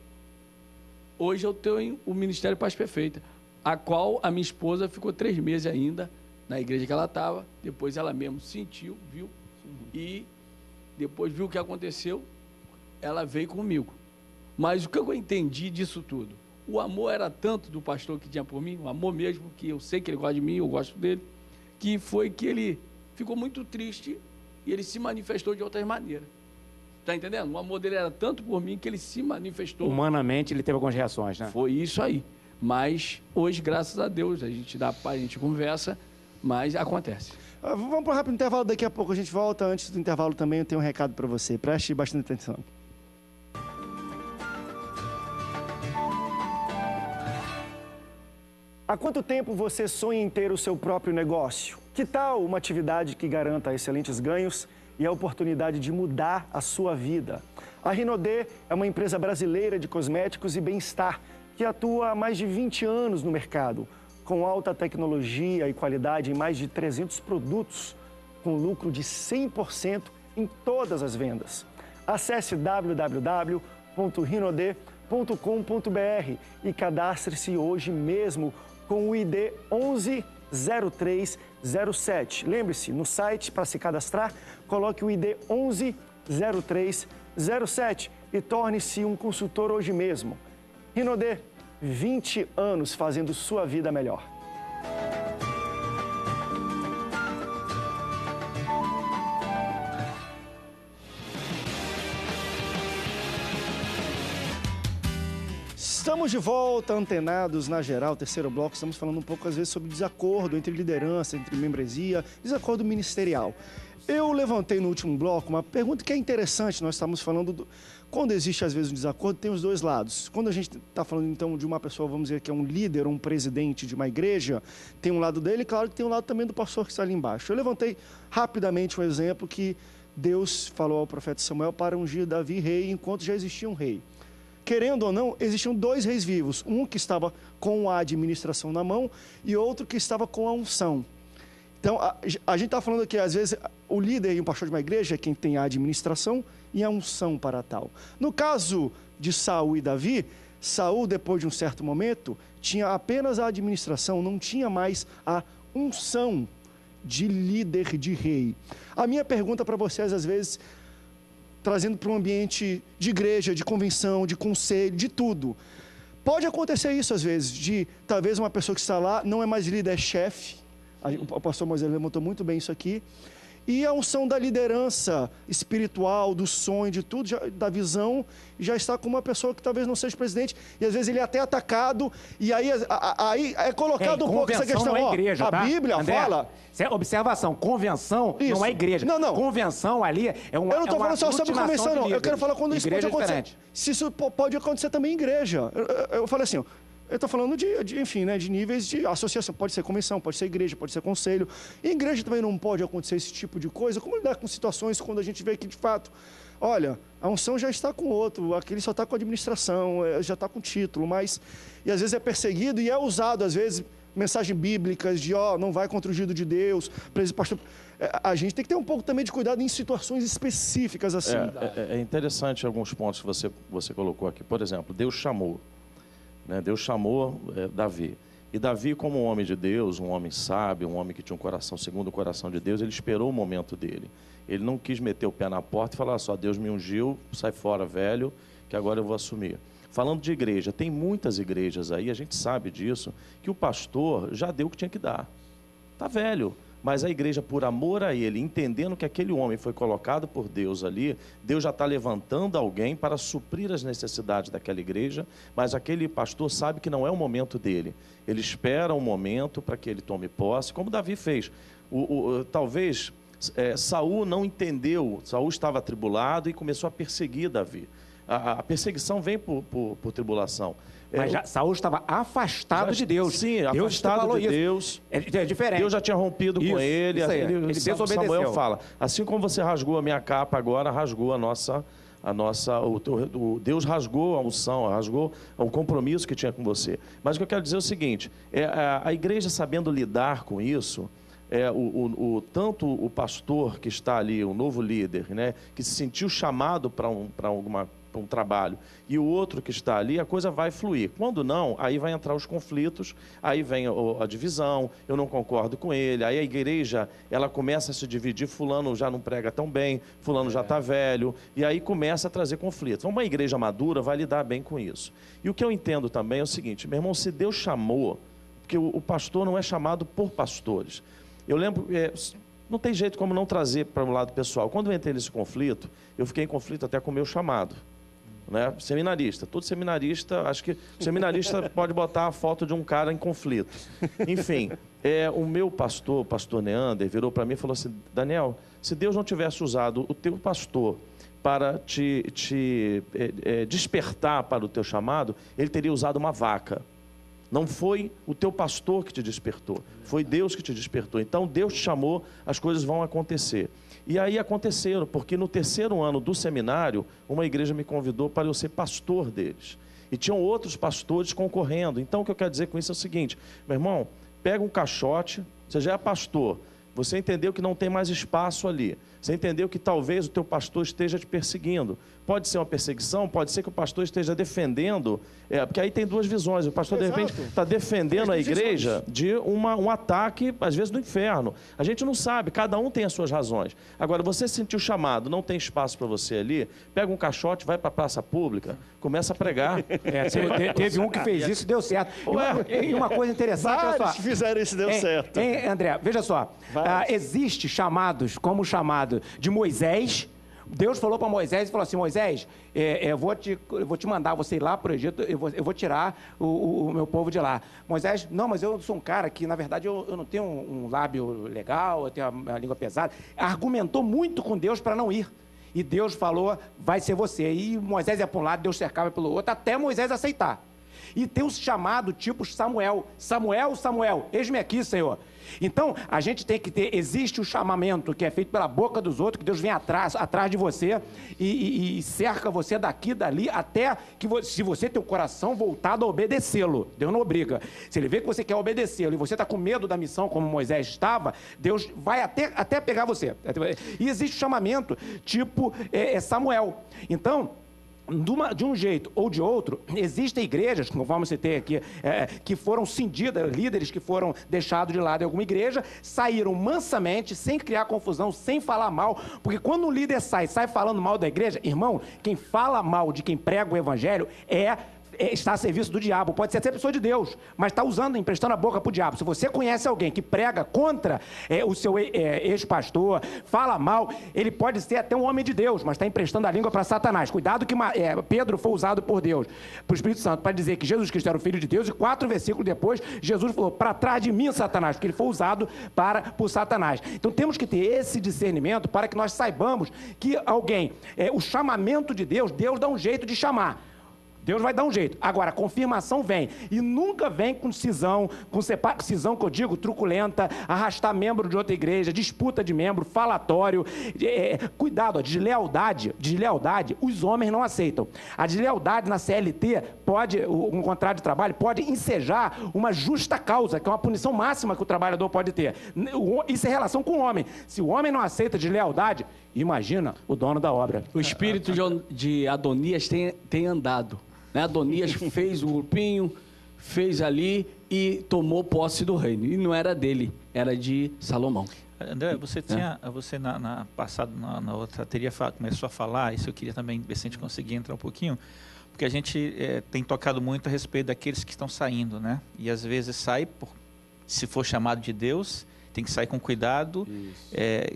[SPEAKER 5] hoje eu tenho o Ministério Paz Perfeita, a qual a minha esposa ficou 3 meses ainda na igreja que ela estava, depois ela mesmo sentiu, viu, e depois viu o que aconteceu, ela veio comigo. Mas o que eu entendi disso tudo? O amor era tanto do pastor que tinha por mim, o amor mesmo, que eu sei que ele gosta de mim, eu gosto dele, que foi que ele ficou muito triste e ele se manifestou de outras maneiras. Está entendendo? O amor dele era tanto por mim que ele se manifestou.
[SPEAKER 4] Humanamente, ele teve algumas reações, né?
[SPEAKER 5] Foi isso aí. Mas hoje, graças a Deus, a gente dá paz, a gente conversa, mas acontece.
[SPEAKER 1] Vamos para um rápido intervalo, daqui a pouco a gente volta. Antes do intervalo também eu tenho um recado para você. Preste bastante atenção. Há quanto tempo você sonha em ter o seu próprio negócio? Que tal uma atividade que garanta excelentes ganhos e a oportunidade de mudar a sua vida? A Rinodê é uma empresa brasileira de cosméticos e bem-estar que atua há mais de 20 anos no mercado, com alta tecnologia e qualidade em mais de 300 produtos, com lucro de 100% em todas as vendas. Acesse www.rinodê.com.br e cadastre-se hoje mesmo com o ID 110307. Lembre-se, no site, para se cadastrar, coloque o ID 110307 e torne-se um consultor hoje mesmo. Rinodê, 20 anos fazendo sua vida melhor. Estamos de volta, antenados na geral, terceiro bloco. Estamos falando um pouco, às vezes, sobre desacordo entre liderança, entre membresia, desacordo ministerial. Eu levantei no último bloco uma pergunta que é interessante. Nós estamos falando, quando existe, às vezes, um desacordo, tem os dois lados. Quando a gente está falando, então, de uma pessoa, vamos dizer, que é um líder, um presidente de uma igreja, tem um lado dele, claro que tem um lado também do pastor que está ali embaixo. Eu levantei rapidamente um exemplo que Deus falou ao profeta Samuel para ungir Davi rei, enquanto já existia um rei. Querendo ou não, existiam 2 reis vivos, um que estava com a administração na mão e outro que estava com a unção. Então, a gente está falando aqui, às vezes, o líder e um pastor de uma igreja é quem tem a administração e a unção para tal. No caso de Saul e Davi, Saul, depois de um certo momento, tinha apenas a administração, não tinha mais a unção de líder, de rei. A minha pergunta para vocês, às vezes, trazendo para um ambiente de igreja, de convenção, de conselho, de tudo. Pode acontecer isso às vezes, de talvez uma pessoa que está lá não é mais líder, é chefe. O pastor Moisés levantou muito bem isso aqui. E a unção da liderança espiritual, do sonho, de tudo, da visão, já está com uma pessoa que talvez não seja presidente, e às vezes ele é até atacado, e aí é colocado um pouco essa questão.
[SPEAKER 4] Não é igreja,
[SPEAKER 1] a
[SPEAKER 4] tá?
[SPEAKER 1] Bíblia
[SPEAKER 4] André,
[SPEAKER 1] fala...
[SPEAKER 4] Observação, convenção
[SPEAKER 1] Isso.
[SPEAKER 4] não é igreja.
[SPEAKER 1] Não.
[SPEAKER 4] Convenção ali é uma
[SPEAKER 1] Eu não estou falando só sobre convenção, não. Eu quero falar quando isso pode acontecer.
[SPEAKER 4] Diferente.
[SPEAKER 1] Se isso pode acontecer também em igreja. Eu falei assim, eu estou falando enfim, né, de níveis de associação. Pode ser convenção, pode ser igreja, pode ser conselho. E em igreja também não pode acontecer esse tipo de coisa. Como lidar com situações quando a gente vê que, de fato, olha, a unção já está com outro, aquele só está com a administração, já está com título, mas... E às vezes é perseguido e é usado, às vezes, mensagens bíblicas de, não vai contra o ungido de Deus, pastor... A gente tem que ter um pouco também de cuidado em situações específicas assim.
[SPEAKER 3] É interessante alguns pontos que você colocou aqui. Por exemplo, Deus chamou. Deus chamou Davi. E Davi, como um homem de Deus, um homem sábio, um homem que tinha um coração segundo o coração de Deus, ele esperou o momento dele. Ele não quis meter o pé na porta e falar só, Deus me ungiu, sai fora, velho, que agora eu vou assumir. Falando de igreja, tem muitas igrejas aí, a gente sabe disso, que o pastor já deu o que tinha que dar. Está velho. Mas a igreja, por amor a ele, entendendo que aquele homem foi colocado por Deus ali, Deus já está levantando alguém para suprir as necessidades daquela igreja, mas aquele pastor sabe que não é o momento dele. Ele espera um momento para que ele tome posse, como Davi fez. Talvez Saul não entendeu, Saul estava atribulado e começou a perseguir Davi. A perseguição vem por tribulação.
[SPEAKER 4] Mas Saul estava afastado de Deus.
[SPEAKER 3] Sim,
[SPEAKER 4] Deus
[SPEAKER 3] afastado de
[SPEAKER 4] isso.
[SPEAKER 3] Deus.
[SPEAKER 4] É diferente.
[SPEAKER 3] Deus já tinha rompido com ele.
[SPEAKER 4] Isso aí. Ele desobedeceu.
[SPEAKER 3] Samuel fala, assim como você rasgou a minha capa, agora rasgou Deus rasgou a unção, rasgou o compromisso que tinha com você. Mas o que eu quero dizer é o seguinte, a igreja sabendo lidar com isso, tanto o pastor que está ali, o novo líder, né, que se sentiu chamado para um trabalho, e o outro que está ali, a coisa vai fluir. Quando não, aí vai entrar os conflitos, aí vem a divisão, eu não concordo com ele, aí a igreja, ela começa a se dividir, fulano já não prega tão bem, fulano já está velho, e aí começa a trazer conflitos. Uma igreja madura vai lidar bem com isso. E o que eu entendo também é o seguinte, meu irmão, se Deus chamou, porque o pastor não é chamado por pastores. Eu lembro, não tem jeito como não trazer para o lado pessoal. Quando eu entrei nesse conflito, eu fiquei em conflito até com o meu chamado. Né? Seminarista. Todo seminarista, acho que o seminarista pode botar a foto de um cara em conflito. Enfim, o meu pastor, o pastor Neander, virou para mim e falou assim, Daniel, se Deus não tivesse usado o teu pastor para te despertar para o teu chamado, ele teria usado uma vaca. Não foi o teu pastor que te despertou, foi Deus que te despertou. Então, Deus te chamou, as coisas vão acontecer. E aí aconteceram, porque no 3º ano do seminário, uma igreja me convidou para eu ser pastor deles. E tinham outros pastores concorrendo. Então, o que eu quero dizer com isso é o seguinte, meu irmão, pega um caixote, você já é pastor, você entendeu que não tem mais espaço ali. Você entendeu que talvez o teu pastor esteja te perseguindo. Pode ser uma perseguição, pode ser que o pastor esteja defendendo, porque aí tem duas visões. O pastor, de repente, está defendendo a igreja de um ataque, às vezes, do inferno. A gente não sabe, cada um tem as suas razões. Agora, você se sentiu chamado, não tem espaço para você ali, pega um caixote, vai para a praça pública, começa a pregar.
[SPEAKER 4] Teve um que fez isso e deu certo. E uma coisa interessante, olha só.
[SPEAKER 1] Fizeram isso e deu certo.
[SPEAKER 4] André, veja só. Existe chamados, como o chamado de Moisés. Deus falou para Moisés e falou assim, Moisés, eu vou te mandar você ir lá para o Egito, eu vou tirar o meu povo de lá. Moisés, não, mas eu sou um cara que, na verdade, eu não tenho um lábio legal, eu tenho uma língua pesada. Argumentou muito com Deus para não ir. E Deus falou, vai ser você. E Moisés ia para um lado, Deus cercava pelo outro, até Moisés aceitar. E tem um chamado tipo Samuel. Samuel, eis-me aqui, Senhor. Então, a gente tem que ter, existe o chamamento que é feito pela boca dos outros, que Deus vem atrás de você e cerca você daqui, dali, até que se você tem o coração voltado a obedecê-lo, Deus não obriga. Se ele vê que você quer obedecê-lo e você está com medo da missão, como Moisés estava, Deus vai até pegar você. E existe o chamamento tipo Samuel. Então, de um jeito ou de outro, existem igrejas, conforme você tem aqui, que foram cindidas, líderes que foram deixados de lado em alguma igreja, saíram mansamente, sem criar confusão, sem falar mal, porque quando um líder sai falando mal da igreja, irmão, quem fala mal de quem prega o evangelho está a serviço do diabo. Pode ser até pessoa de Deus, mas está emprestando a boca para o diabo. Se você conhece alguém que prega contra o seu ex-pastor, fala mal, ele pode ser até um homem de Deus, mas está emprestando a língua para Satanás. Cuidado que Pedro foi usado por Deus, por Espírito Santo, para dizer que Jesus Cristo era o Filho de Deus, e 4 versículos depois, Jesus falou, para trás de mim, Satanás, porque ele foi usado por Satanás. Então temos que ter esse discernimento para que nós saibamos que alguém, o chamamento de Deus dá um jeito de chamar. Deus vai dar um jeito. Agora, a confirmação vem. E nunca vem com cisão que eu digo, truculenta, arrastar membro de outra igreja, disputa de membro, falatório. Cuidado, a deslealdade, os homens não aceitam. A deslealdade na CLT um contrato de trabalho, pode ensejar uma justa causa, que é uma punição máxima que o trabalhador pode ter. Isso é relação com o homem. Se o homem não aceita deslealdade, imagina o dono da obra.
[SPEAKER 5] O espírito de Adonias tem andado. Né? Adonias fez o grupinho, fez ali e tomou posse do reino. E não era dele, era de Salomão.
[SPEAKER 2] André, você na outra começou a falar, isso eu queria também ver se a gente conseguia entrar um pouquinho, porque a gente tem tocado muito a respeito daqueles que estão saindo, né? E às vezes se for chamado de Deus, tem que sair com cuidado,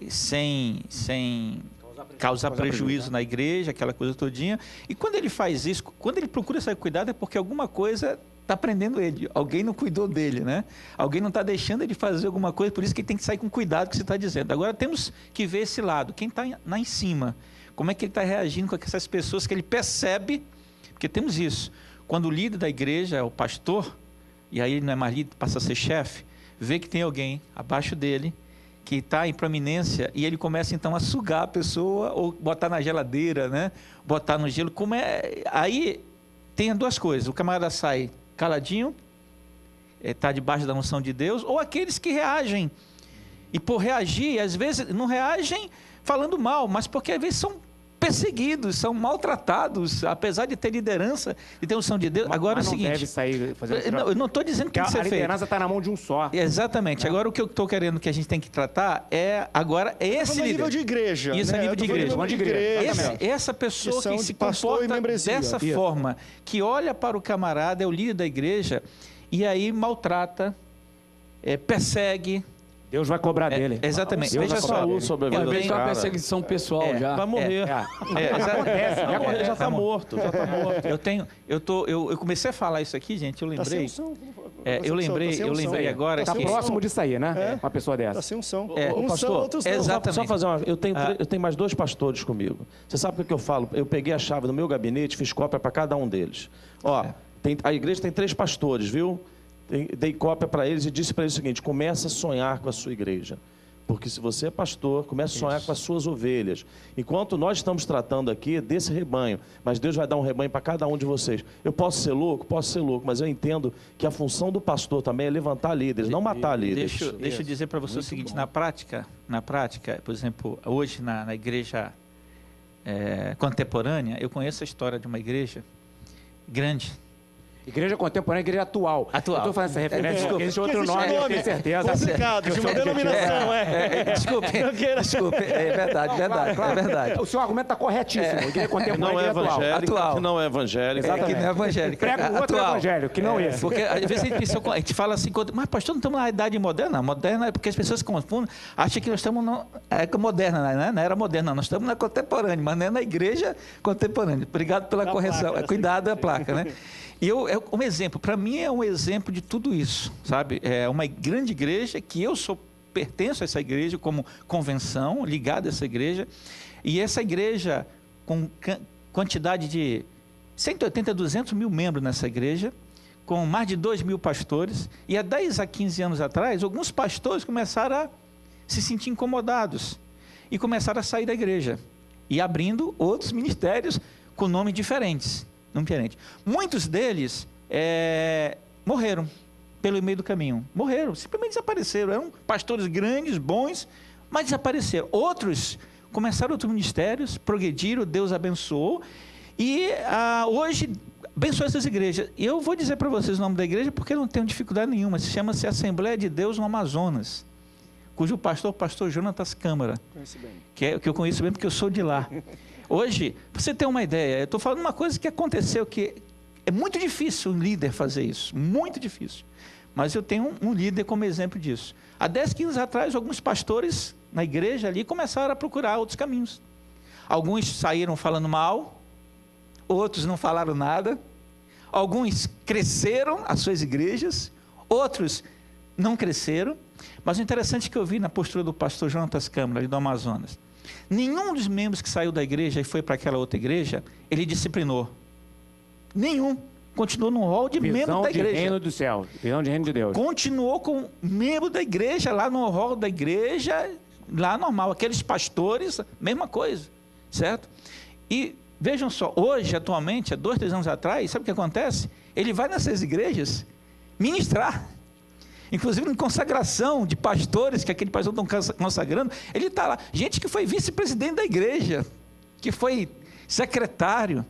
[SPEAKER 2] sem causar prejuízo na igreja, aquela coisa todinha. E quando ele faz isso, quando ele procura sair com cuidado, é porque alguma coisa está prendendo ele. Alguém não cuidou dele, né? Alguém não está deixando ele fazer alguma coisa, por isso que ele tem que sair com cuidado, que você está dizendo. Agora temos que ver esse lado, quem está lá em cima. Como é que ele está reagindo com essas pessoas que ele percebe, porque temos isso, quando o líder da igreja é o pastor, e aí ele não é mais líder, passa a ser chefe, vê que tem alguém abaixo dele, que está em proeminência, e ele começa então a sugar a pessoa, ou botar na geladeira, né? Botar no gelo, aí tem duas coisas, o camarada sai caladinho, está debaixo da unção de Deus, ou aqueles que reagem, e por reagir, às vezes não reagem falando mal, mas porque às vezes são perseguidos, são maltratados, apesar de ter liderança e ter unção de Deus. Agora
[SPEAKER 4] mas
[SPEAKER 2] é o seguinte,
[SPEAKER 4] não deve sair fazendo
[SPEAKER 2] eu não estou dizendo que tem que ser
[SPEAKER 4] a
[SPEAKER 2] feito.
[SPEAKER 4] liderança está na mão de um só.
[SPEAKER 2] Exatamente. Agora o que eu estou querendo que a gente tem que tratar é esse líder.
[SPEAKER 1] nível de igreja.
[SPEAKER 2] Isso,
[SPEAKER 1] né?
[SPEAKER 2] é nível de igreja. Essa pessoa que se comporta dessa forma, que olha para o camarada, é o líder da igreja, e aí maltrata, persegue.
[SPEAKER 4] Deus vai cobrar dele.
[SPEAKER 2] Exatamente.
[SPEAKER 3] Veja só sobre a vida
[SPEAKER 5] Talvez
[SPEAKER 3] do
[SPEAKER 5] uma
[SPEAKER 3] cara.
[SPEAKER 5] perseguição pessoal já.
[SPEAKER 3] Vai morrer. Já está morto.
[SPEAKER 2] Eu comecei a falar isso aqui, gente, eu lembrei. Eu lembrei agora.
[SPEAKER 4] Está próximo disso aí, né? Uma pessoa dessa.
[SPEAKER 1] Está sem unção.
[SPEAKER 3] Pastor,
[SPEAKER 1] outros não.
[SPEAKER 2] exatamente.
[SPEAKER 3] Só fazer eu tenho mais 2 pastores comigo. Você sabe o que eu falo? Eu peguei a chave do meu gabinete, fiz cópia para cada um deles. Ó, a igreja tem 3 pastores, viu? Dei cópia para eles e disse para eles o seguinte: comece a sonhar com a sua igreja. Porque se você é pastor, comece a sonhar com as suas ovelhas. Enquanto nós estamos tratando aqui desse rebanho, mas Deus vai dar um rebanho para cada um de vocês. Eu posso ser louco? Posso ser louco, mas eu entendo que a função do pastor também é levantar líderes, não matar líderes.
[SPEAKER 2] Deixa eu dizer para você o seguinte, na prática, por exemplo, hoje na igreja contemporânea, eu conheço a história de uma igreja grande.
[SPEAKER 4] Igreja contemporânea, igreja atual. Eu estou fazendo essa referência porque existe outro nome, eu tenho certeza.
[SPEAKER 1] Complicado, de uma denominação,
[SPEAKER 2] Desculpe, é verdade, claro. É verdade.
[SPEAKER 4] O seu argumento está corretíssimo. Igreja contemporânea, igreja
[SPEAKER 2] atual.
[SPEAKER 3] Que não é evangélica.
[SPEAKER 2] Que não é evangélica.
[SPEAKER 4] Prega outro evangelho, que não esse.
[SPEAKER 2] Porque às vezes a gente fala assim, mas pastor, não estamos na idade moderna. Moderna é porque as pessoas se confundem, acham que nós estamos na época moderna, né? Na era moderna, nós estamos na contemporânea, mas não é na igreja contemporânea. Obrigado pela correção.
[SPEAKER 1] Placa,
[SPEAKER 2] cuidado a placa, né? E um exemplo, para mim é um exemplo de tudo isso, sabe? É uma grande igreja que pertenço a essa igreja como convenção, ligado a essa igreja, e essa igreja com quantidade de 180 a 200 mil membros nessa igreja, com mais de 2 mil pastores, e há 10 a 15 anos atrás, alguns pastores começaram a se sentir incomodados e começaram a sair da igreja e abrindo outros ministérios com nomes diferentes. Muitos deles morreram pelo meio do caminho. Morreram, simplesmente desapareceram. Eram pastores grandes, bons, mas desapareceram. Outros começaram outros ministérios, progrediram, Deus abençoou. E hoje abençoou essas igrejas. E eu vou dizer para vocês o nome da igreja porque eu não tenho dificuldade nenhuma. Chama-se Assembleia de Deus no Amazonas, cujo pastor Jonatas Câmara, que eu conheço bem porque eu sou de lá. Hoje, para você ter uma ideia, eu estou falando uma coisa que aconteceu, que é muito difícil um líder fazer isso, muito difícil. Mas eu tenho um líder como exemplo disso. Há 10, 15 anos atrás, alguns pastores na igreja ali começaram a procurar outros caminhos. Alguns saíram falando mal, outros não falaram nada, alguns cresceram as suas igrejas, outros não cresceram. Mas o interessante que eu vi na postura do pastor Jonatas Câmara, ali do Amazonas, nenhum dos membros que saiu da igreja e foi para aquela outra igreja, ele disciplinou. Nenhum. Continuou no rol de membro da igreja.
[SPEAKER 4] Reino do céu, visão de reino de Deus.
[SPEAKER 2] Continuou com membro da igreja, lá no rol da igreja, lá normal. Aqueles pastores, mesma coisa, certo? E vejam só, hoje, atualmente, há 2, 3 anos atrás, sabe o que acontece? Ele vai nessas igrejas ministrar. Inclusive em consagração de pastores, que aquele pastor estão consagrando, ele está lá. Gente que foi vice-presidente da igreja, que foi secretário,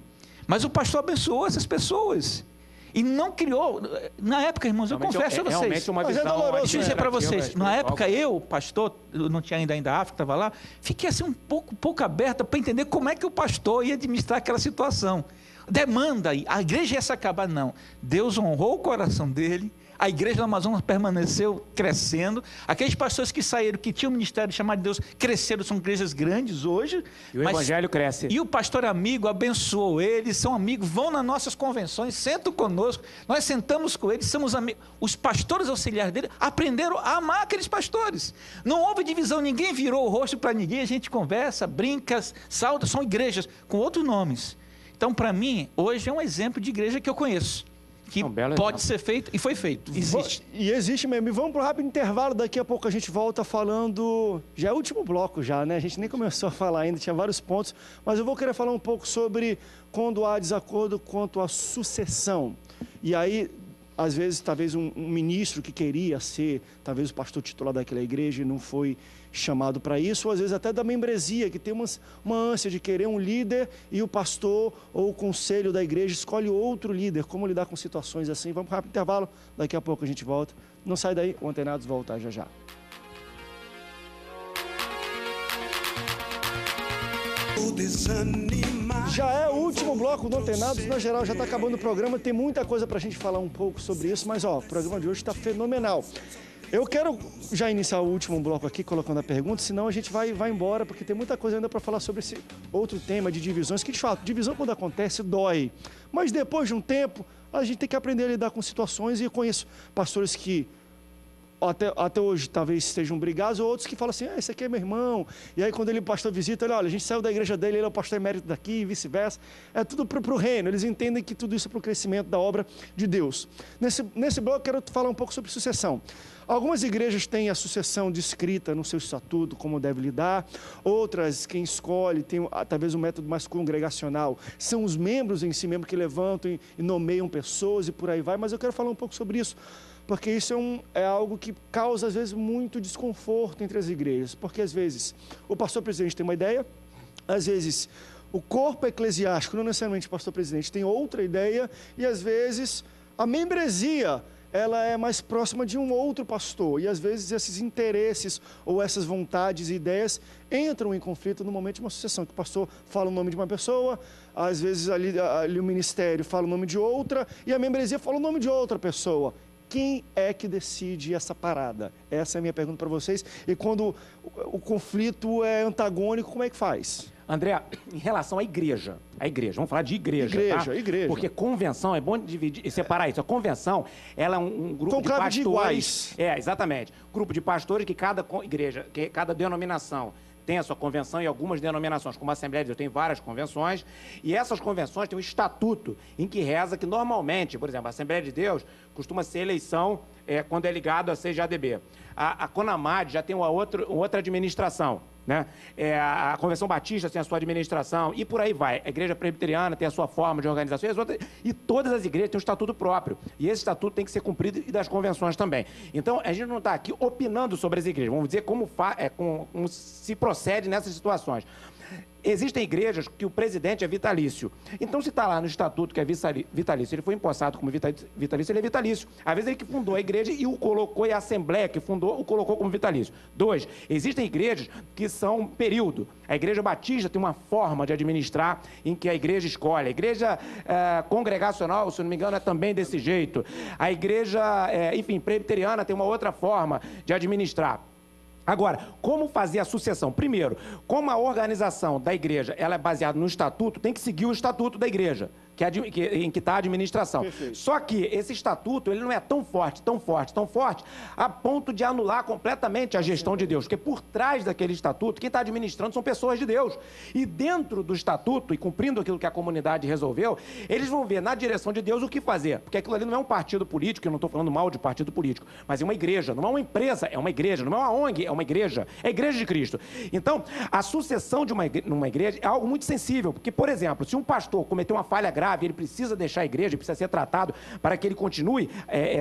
[SPEAKER 2] mas o pastor abençoou essas pessoas. E não criou, na época, irmãos, eu confesso a vocês.
[SPEAKER 4] Realmente uma visão.
[SPEAKER 2] Deixa eu dizer para vocês, na época eu, pastor, eu não tinha ainda a África, estava lá, fiquei assim um pouco aberta para entender como é que o pastor ia administrar aquela situação. Demanda, a igreja ia se acabar, não. Deus honrou o coração dele, a igreja do Amazonas permaneceu crescendo. Aqueles pastores que saíram, que tinham o ministério chamado de Deus, cresceram, são igrejas grandes hoje.
[SPEAKER 4] E o evangelho cresce.
[SPEAKER 2] E o pastor amigo abençoou eles, são amigos, vão nas nossas convenções, sentam conosco, nós sentamos com eles, somos amigos. Os pastores auxiliares dele aprenderam a amar aqueles pastores. Não houve divisão, ninguém virou o rosto para ninguém, a gente conversa, brinca, salta, são igrejas com outros nomes. Então, para mim, hoje é um exemplo de igreja que eu conheço. Que pode ser feito e foi feito. Existe.
[SPEAKER 1] E existe mesmo. E vamos para um rápido intervalo. Daqui a pouco a gente volta falando... Já é o último bloco já, né? A gente nem começou a falar ainda, tinha vários pontos. Mas eu vou querer falar um pouco sobre quando há desacordo quanto à sucessão. E aí, às vezes, talvez um ministro que queria ser, talvez o pastor titular daquela igreja e não foi chamado para isso, ou às vezes até da membresia, que tem uma ânsia de querer um líder e o pastor ou o conselho da igreja escolhe outro líder. Como lidar com situações assim? Vamos para um rápido intervalo, daqui a pouco a gente volta. Não sai daí, o Antenados volta já já. Já é o último bloco do Antenados, na geral já está acabando o programa, tem muita coisa para a gente falar um pouco sobre isso, mas ó, o programa de hoje está fenomenal. Eu quero já iniciar o último bloco aqui colocando a pergunta, senão a gente vai embora, porque tem muita coisa ainda para falar sobre esse outro tema de divisões, que de fato, divisão quando acontece dói, mas depois de um tempo a gente tem que aprender a lidar com situações, e eu conheço pastores que até hoje talvez estejam brigados, ou outros que falam assim, esse aqui é meu irmão, e aí quando o pastor visita, olha, a gente saiu da igreja dele, ele é o pastor emérito daqui, e vice-versa, é tudo para o reino, eles entendem que tudo isso é para o crescimento da obra de Deus. Nesse bloco eu quero falar um pouco sobre sucessão. Algumas igrejas têm a sucessão descrita no seu estatuto, como deve lidar, outras, quem escolhe, tem talvez um método mais congregacional, são os membros em si mesmo que levantam e nomeiam pessoas e por aí vai, mas eu quero falar um pouco sobre isso, porque isso é algo que causa, às vezes, muito desconforto entre as igrejas, porque, às vezes, o pastor-presidente tem uma ideia, às vezes, o corpo eclesiástico, não necessariamente o pastor-presidente, tem outra ideia, e, às vezes, a membresia, ela é mais próxima de um outro pastor, e, às vezes, esses interesses ou essas vontades e ideias entram em conflito no momento de uma sucessão, que o pastor fala o nome de uma pessoa, às vezes, ali o ministério fala o nome de outra, e a membresia fala o nome de outra pessoa. Quem é que decide essa parada? Essa é a minha pergunta para vocês. E quando o conflito é antagônico, como é que faz?
[SPEAKER 4] André, em relação à igreja, vamos falar de igreja, tá?
[SPEAKER 1] Igreja.
[SPEAKER 4] Porque convenção, é bom dividir, separar isso. A convenção, ela é um grupo de pastores... De iguais. Exatamente. Grupo de pastores que cada igreja, que cada denominação tem a sua convenção, e algumas denominações, como a Assembleia de Deus, tem várias convenções, e essas convenções têm um estatuto em que reza que normalmente, por exemplo, a Assembleia de Deus costuma ser eleição quando é ligado a CGADB. A CONAMAD já tem uma outra administração, né? A Convenção Batista tem a sua administração, e por aí vai. A Igreja Presbiteriana tem a sua forma de organização, e todas as igrejas têm um estatuto próprio, e esse estatuto tem que ser cumprido, e das convenções também. Então, a gente não está aqui opinando sobre as igrejas, vamos dizer como se procede nessas situações. Existem igrejas que o presidente é vitalício. Então, se está lá no estatuto que é vitalício, ele foi empossado como vitalício, ele é vitalício. Às vezes ele que fundou a igreja e o colocou, e a Assembleia que fundou o colocou como vitalício. 2, existem igrejas que são período. A Igreja Batista tem uma forma de administrar em que a igreja escolhe. A igreja congregacional, se não me engano, é também desse jeito. A igreja, presbiteriana tem uma outra forma de administrar. Agora, como fazer a sucessão? Primeiro, como a organização da igreja ela é baseada no estatuto, tem que seguir o estatuto da igreja, em que está a administração. Perfeito. Só que esse estatuto ele não é tão forte, a ponto de anular completamente a gestão de Deus. Porque por trás daquele estatuto, quem está administrando são pessoas de Deus. E dentro do estatuto, e cumprindo aquilo que a comunidade resolveu, eles vão ver na direção de Deus o que fazer. Porque aquilo ali não é um partido político, eu não estou falando mal de partido político, mas é uma igreja, não é uma empresa, é uma igreja, não é uma ONG, é uma igreja, é a igreja de Cristo. Então, a sucessão de uma igreja é algo muito sensível, porque, por exemplo, se um pastor cometeu uma falha grave, ele precisa deixar a igreja, precisa ser tratado para que ele continue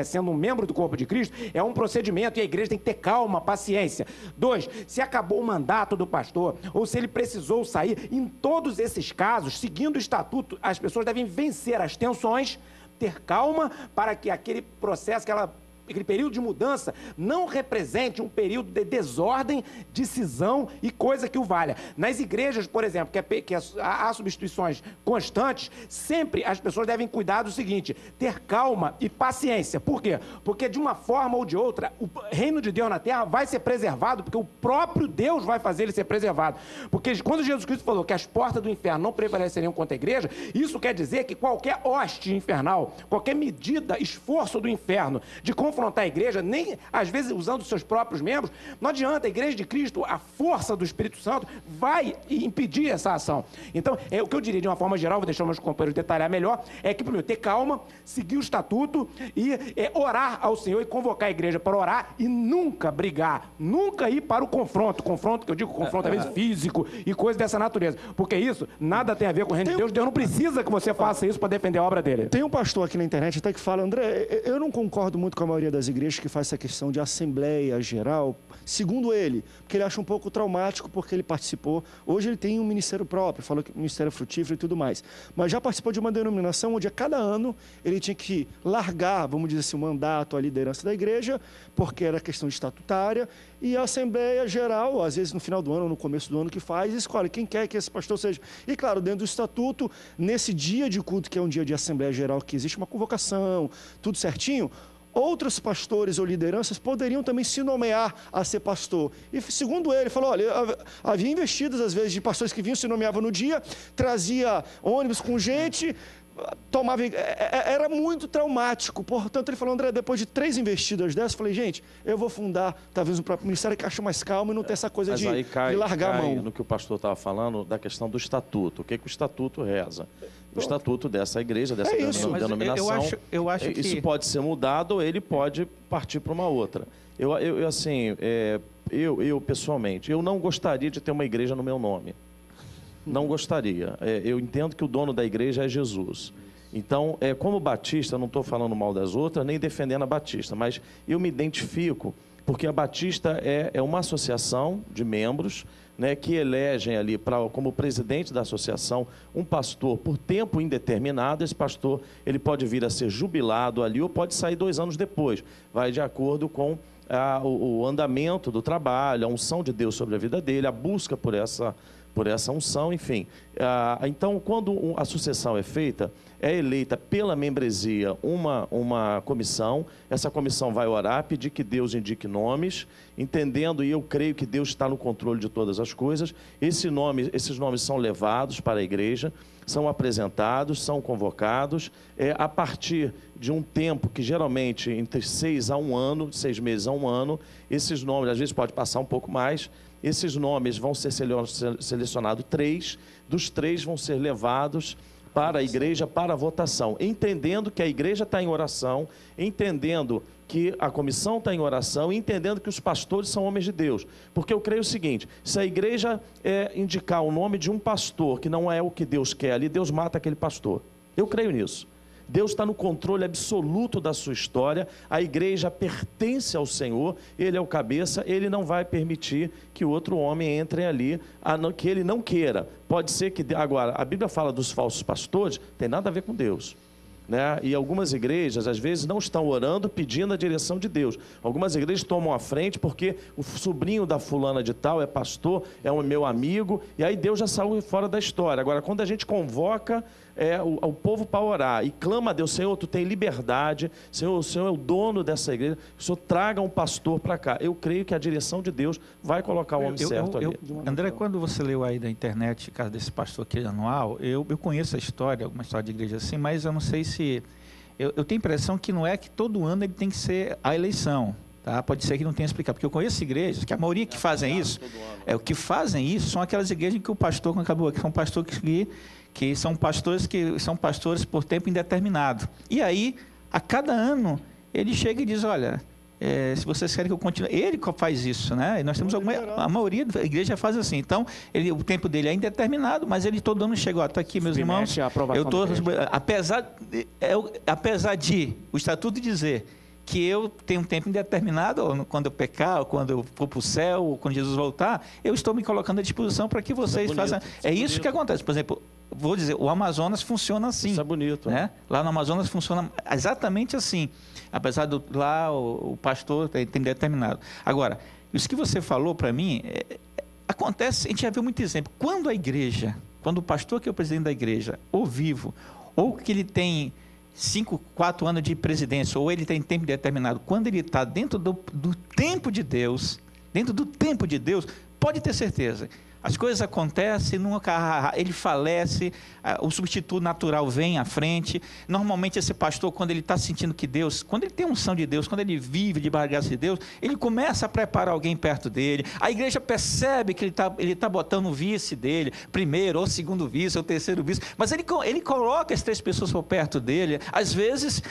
[SPEAKER 4] sendo um membro do corpo de Cristo, é um procedimento, e a igreja tem que ter calma, paciência. 2, se acabou o mandato do pastor, ou se ele precisou sair, em todos esses casos, seguindo o estatuto, as pessoas devem vencer as tensões, ter calma para que aquele processo, aquela aquele período de mudança não represente um período de desordem, de cisão e coisa que o valha. Nas igrejas, por exemplo, que há substituições constantes, sempre as pessoas devem cuidar do seguinte, ter calma e paciência. Por quê? Porque de uma forma ou de outra, o reino de Deus na terra vai ser preservado, porque o próprio Deus vai fazer ele ser preservado. Porque quando Jesus Cristo falou que as portas do inferno não prevaleceriam contra a igreja, isso quer dizer que qualquer hoste infernal, qualquer medida, esforço do inferno de confrontar a igreja, nem às vezes usando seus próprios membros, não adianta. A igreja de Cristo, a força do Espírito Santo vai impedir essa ação. Então, o que eu diria de uma forma geral, vou deixar meus companheiros detalhar melhor, é que primeiro ter calma, seguir o estatuto e orar ao Senhor e convocar a igreja para orar e nunca brigar, nunca ir para o confronto que eu digo confronto às vezes físico e coisas dessa natureza, porque isso nada tem a ver com o reino de Deus. Deus não precisa que você faça isso para defender a obra dele.
[SPEAKER 1] Tem um pastor aqui na internet até que fala, André, eu não concordo muito com a maioria das igrejas que faz essa questão de assembleia geral, segundo ele, porque ele acha um pouco traumático porque ele participou. Hoje ele tem um ministério próprio, falou que o ministério é frutífero e tudo mais, mas já participou de uma denominação onde a cada ano ele tinha que largar, vamos dizer assim, o mandato, a liderança da igreja, porque era questão estatutária, e a Assembleia Geral, às vezes no final do ano ou no começo do ano que faz, escolhe quem quer que esse pastor seja. E claro, dentro do estatuto, nesse dia de culto, que é um dia de Assembleia Geral, que existe uma convocação, tudo certinho, outros pastores ou lideranças poderiam também se nomear a ser pastor. E segundo ele, falou, olha, havia investidas às vezes de pastores que vinham, se nomeavam no dia, trazia ônibus com gente, tomava, era muito traumático. Portanto, ele falou, André, depois de 3 investidas dessas, eu falei, gente, eu vou fundar talvez um próprio ministério que acha mais calmo e não tem essa coisa de largar a mão.
[SPEAKER 3] No que o pastor estava falando, da questão do estatuto. O que o estatuto reza? O estatuto dessa igreja, dessa denominação.
[SPEAKER 2] Eu acho que
[SPEAKER 3] isso pode ser mudado ou ele pode partir para uma outra. Eu pessoalmente, eu não gostaria de ter uma igreja no meu nome. Não gostaria. Eu entendo que o dono da igreja é Jesus. Então, como batista, não estou falando mal das outras, nem defendendo a Batista, mas eu me identifico, porque a Batista é uma associação de membros, né, que elegem ali como presidente da associação um pastor por tempo indeterminado. Esse pastor ele pode vir a ser jubilado ali ou pode sair 2 anos depois. Vai de acordo com o andamento do trabalho, a unção de Deus sobre a vida dele, a busca por essa unção, enfim. Então, quando a sucessão é feita, é eleita pela membresia uma comissão, essa comissão vai orar, pedir que Deus indique nomes, entendendo, e eu creio que Deus está no controle de todas as coisas, esses nomes são levados para a igreja, são apresentados, são convocados, a partir de um tempo que geralmente entre 6 a 1 ano, 6 meses a 1 ano, esses nomes, às vezes pode passar um pouco mais, esses nomes vão ser selecionados 3, dos 3 vão ser levados para a igreja, para a votação, entendendo que a igreja está em oração, entendendo que a comissão está em oração, entendendo que os pastores são homens de Deus. Porque eu creio o seguinte, se a igreja indicar o nome de um pastor que não é o que Deus quer ali, Deus mata aquele pastor. Eu creio nisso. Deus está no controle absoluto da sua história, a igreja pertence ao Senhor, Ele é o cabeça, Ele não vai permitir que outro homem entre ali, que Ele não queira. Pode ser que, agora, a Bíblia fala dos falsos pastores, tem nada a ver com Deus. Né? E algumas igrejas, às vezes, não estão orando, pedindo a direção de Deus. Algumas igrejas tomam a frente porque o sobrinho da fulana de tal é pastor, é um meu amigo, e aí Deus já saiu fora da história. Agora, quando a gente convoca o povo para orar e clama a Deus, Senhor, tu tem liberdade, Senhor, o Senhor é o dono dessa igreja, o Senhor traga um pastor para cá. Eu creio que a direção de Deus vai colocar o homem certo ali.
[SPEAKER 2] André, quando você leu aí da internet, caso desse pastor aqui anual, eu conheço a história, uma história de igreja assim, mas eu não sei se... Eu tenho a impressão que não é que todo ano ele tem que ser a eleição. Tá? Pode ser que não tenha explicado, porque eu conheço igrejas, que a maioria que fazem isso, o que fazem isso são aquelas igrejas em que o pastor, quando acabou, que são pastores que são pastores por tempo indeterminado. E aí, a cada ano, ele chega e diz, olha, se vocês querem que eu continue... Ele faz isso, né? E nós temos a maioria da igreja faz assim. Então, o tempo dele é indeterminado, mas ele todo ano chega, está aqui, meus irmãos, eu estou... Apesar de o estatuto dizer que eu tenho um tempo indeterminado, ou quando eu pecar, ou quando eu for para o céu, ou quando Jesus voltar, eu estou me colocando à disposição para que vocês façam... É isso que acontece. Por exemplo, vou dizer, o Amazonas funciona assim.
[SPEAKER 3] Isso é bonito.
[SPEAKER 2] Né? Lá no Amazonas funciona exatamente assim. Apesar do lá o pastor tem determinado. Agora, isso que você falou para mim, acontece, a gente já viu muito exemplo. Quando a igreja, quando o pastor que é o presidente da igreja, ou vivo, ou que ele tem 4 anos de presidência, ou ele tem tempo determinado, quando ele está dentro do tempo de Deus, pode ter certeza, as coisas acontecem, ele falece, o substituto natural vem à frente. Normalmente esse pastor, quando ele está sentindo que Deus, quando ele tem unção de Deus, quando ele vive de graça de Deus, ele começa a preparar alguém perto dele, a igreja percebe que ele tá botando o vice dele, primeiro ou segundo vice, ou terceiro vice, mas ele coloca as 3 pessoas por perto dele. Às vezes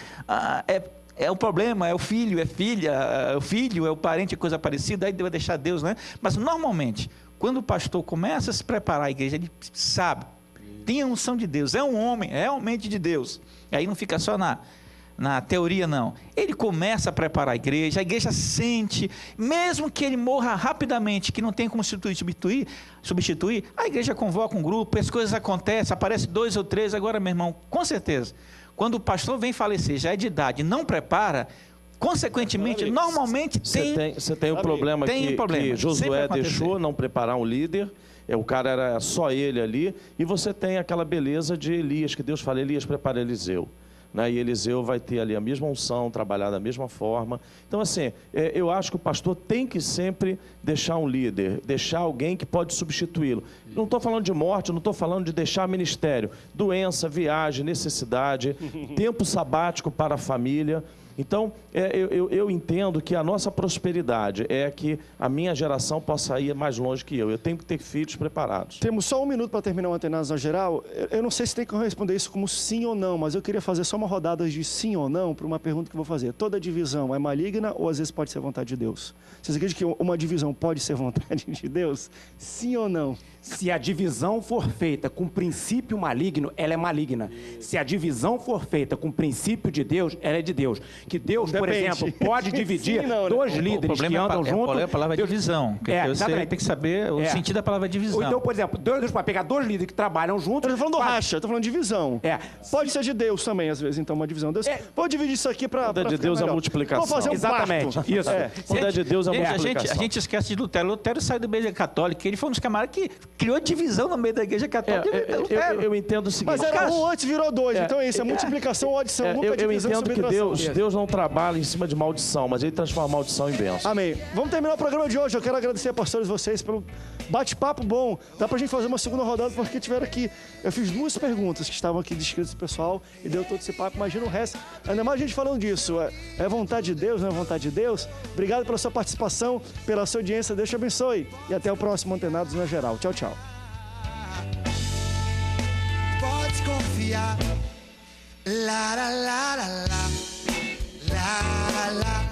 [SPEAKER 2] é o problema, é o filho, é filha, é o filho, é o parente, coisa parecida, aí vai deixar Deus, né? Mas normalmente, quando o pastor começa a se preparar a igreja, ele sabe, tem a unção de Deus, é um homem, é realmente de Deus. E aí não fica só na teoria, não. Ele começa a preparar a igreja sente, mesmo que ele morra rapidamente, que não tem como substituir, a igreja convoca um grupo, as coisas acontecem, aparece 2 ou 3, agora, meu irmão, com certeza, quando o pastor vem falecer, já é de idade, não prepara, consequentemente, normalmente
[SPEAKER 3] Você tem um problema que Josué deixou não preparar um líder, o cara era só ele ali, e você tem aquela beleza de Elias, que Deus fala, Elias, prepara Eliseu. Né? E Eliseu vai ter ali a mesma unção, trabalhar da mesma forma. Então, assim, eu acho que o pastor tem que sempre deixar um líder, deixar alguém que pode substituí-lo. Não estou falando de morte, não estou falando de deixar ministério. Doença, viagem, necessidade, tempo sabático para a família. Então, eu entendo que a nossa prosperidade é que a minha geração possa ir mais longe que eu. Eu tenho que ter filhos preparados.
[SPEAKER 1] Temos só 1 minuto para terminar o Antenados na Geral. Eu não sei se tem que responder isso como sim ou não, mas eu queria fazer só uma rodada de sim ou não para uma pergunta que eu vou fazer. Toda divisão é maligna ou às vezes pode ser vontade de Deus? Vocês acreditam que uma divisão pode ser vontade de Deus? Sim ou não?
[SPEAKER 4] Se a divisão for feita com princípio maligno, ela é maligna. Se a divisão for feita com princípio de Deus, ela é de Deus. Que Deus, por exemplo, pode dividir
[SPEAKER 1] Sim, não, né?
[SPEAKER 4] 2 líderes que andam juntos.
[SPEAKER 2] É a palavra divisão. Você tem que saber o sentido da palavra divisão.
[SPEAKER 4] Ou então, por exemplo, Deus pode pegar 2 líderes que trabalham juntos.
[SPEAKER 1] Eu estou falando racha, eu estou falando de divisão. Pode ser de Deus também, às vezes, então, uma divisão. Deus, vou dividir isso aqui para.
[SPEAKER 3] Quando é de Deus é multiplicação.
[SPEAKER 1] Vou fazer um
[SPEAKER 4] Exatamente.
[SPEAKER 1] parto.
[SPEAKER 4] Isso.
[SPEAKER 3] Quando é de Deus é multiplicação.
[SPEAKER 2] A gente esquece de Lutero. Lutero saiu da igreja católica. Ele foi um dos camaradas que criou divisão no meio da igreja católica.
[SPEAKER 3] Eu entendo o seguinte.
[SPEAKER 1] Mas era um antes, virou 2. Então é isso, é multiplicação ou adição, nunca
[SPEAKER 3] eu
[SPEAKER 1] divisão e
[SPEAKER 3] entendo que
[SPEAKER 1] subtração.
[SPEAKER 3] Deus não trabalha em cima de maldição, mas ele transforma a maldição em bênção.
[SPEAKER 1] Amém. Vamos terminar o programa de hoje. Eu quero agradecer a pastores vocês pelo bate-papo bom. Dá pra gente fazer uma segunda rodada, porque tiveram aqui... Eu fiz 2 perguntas que estavam aqui descritas pro pessoal e deu todo esse papo. Imagina o resto. Ainda mais gente falando disso. É vontade de Deus, não é vontade de Deus? Obrigado pela sua participação, pela sua audiência. Deus te abençoe. E até o próximo Antenados na Geral. Tchau, tchau.
[SPEAKER 6] Pode confiar. La la la la la la la.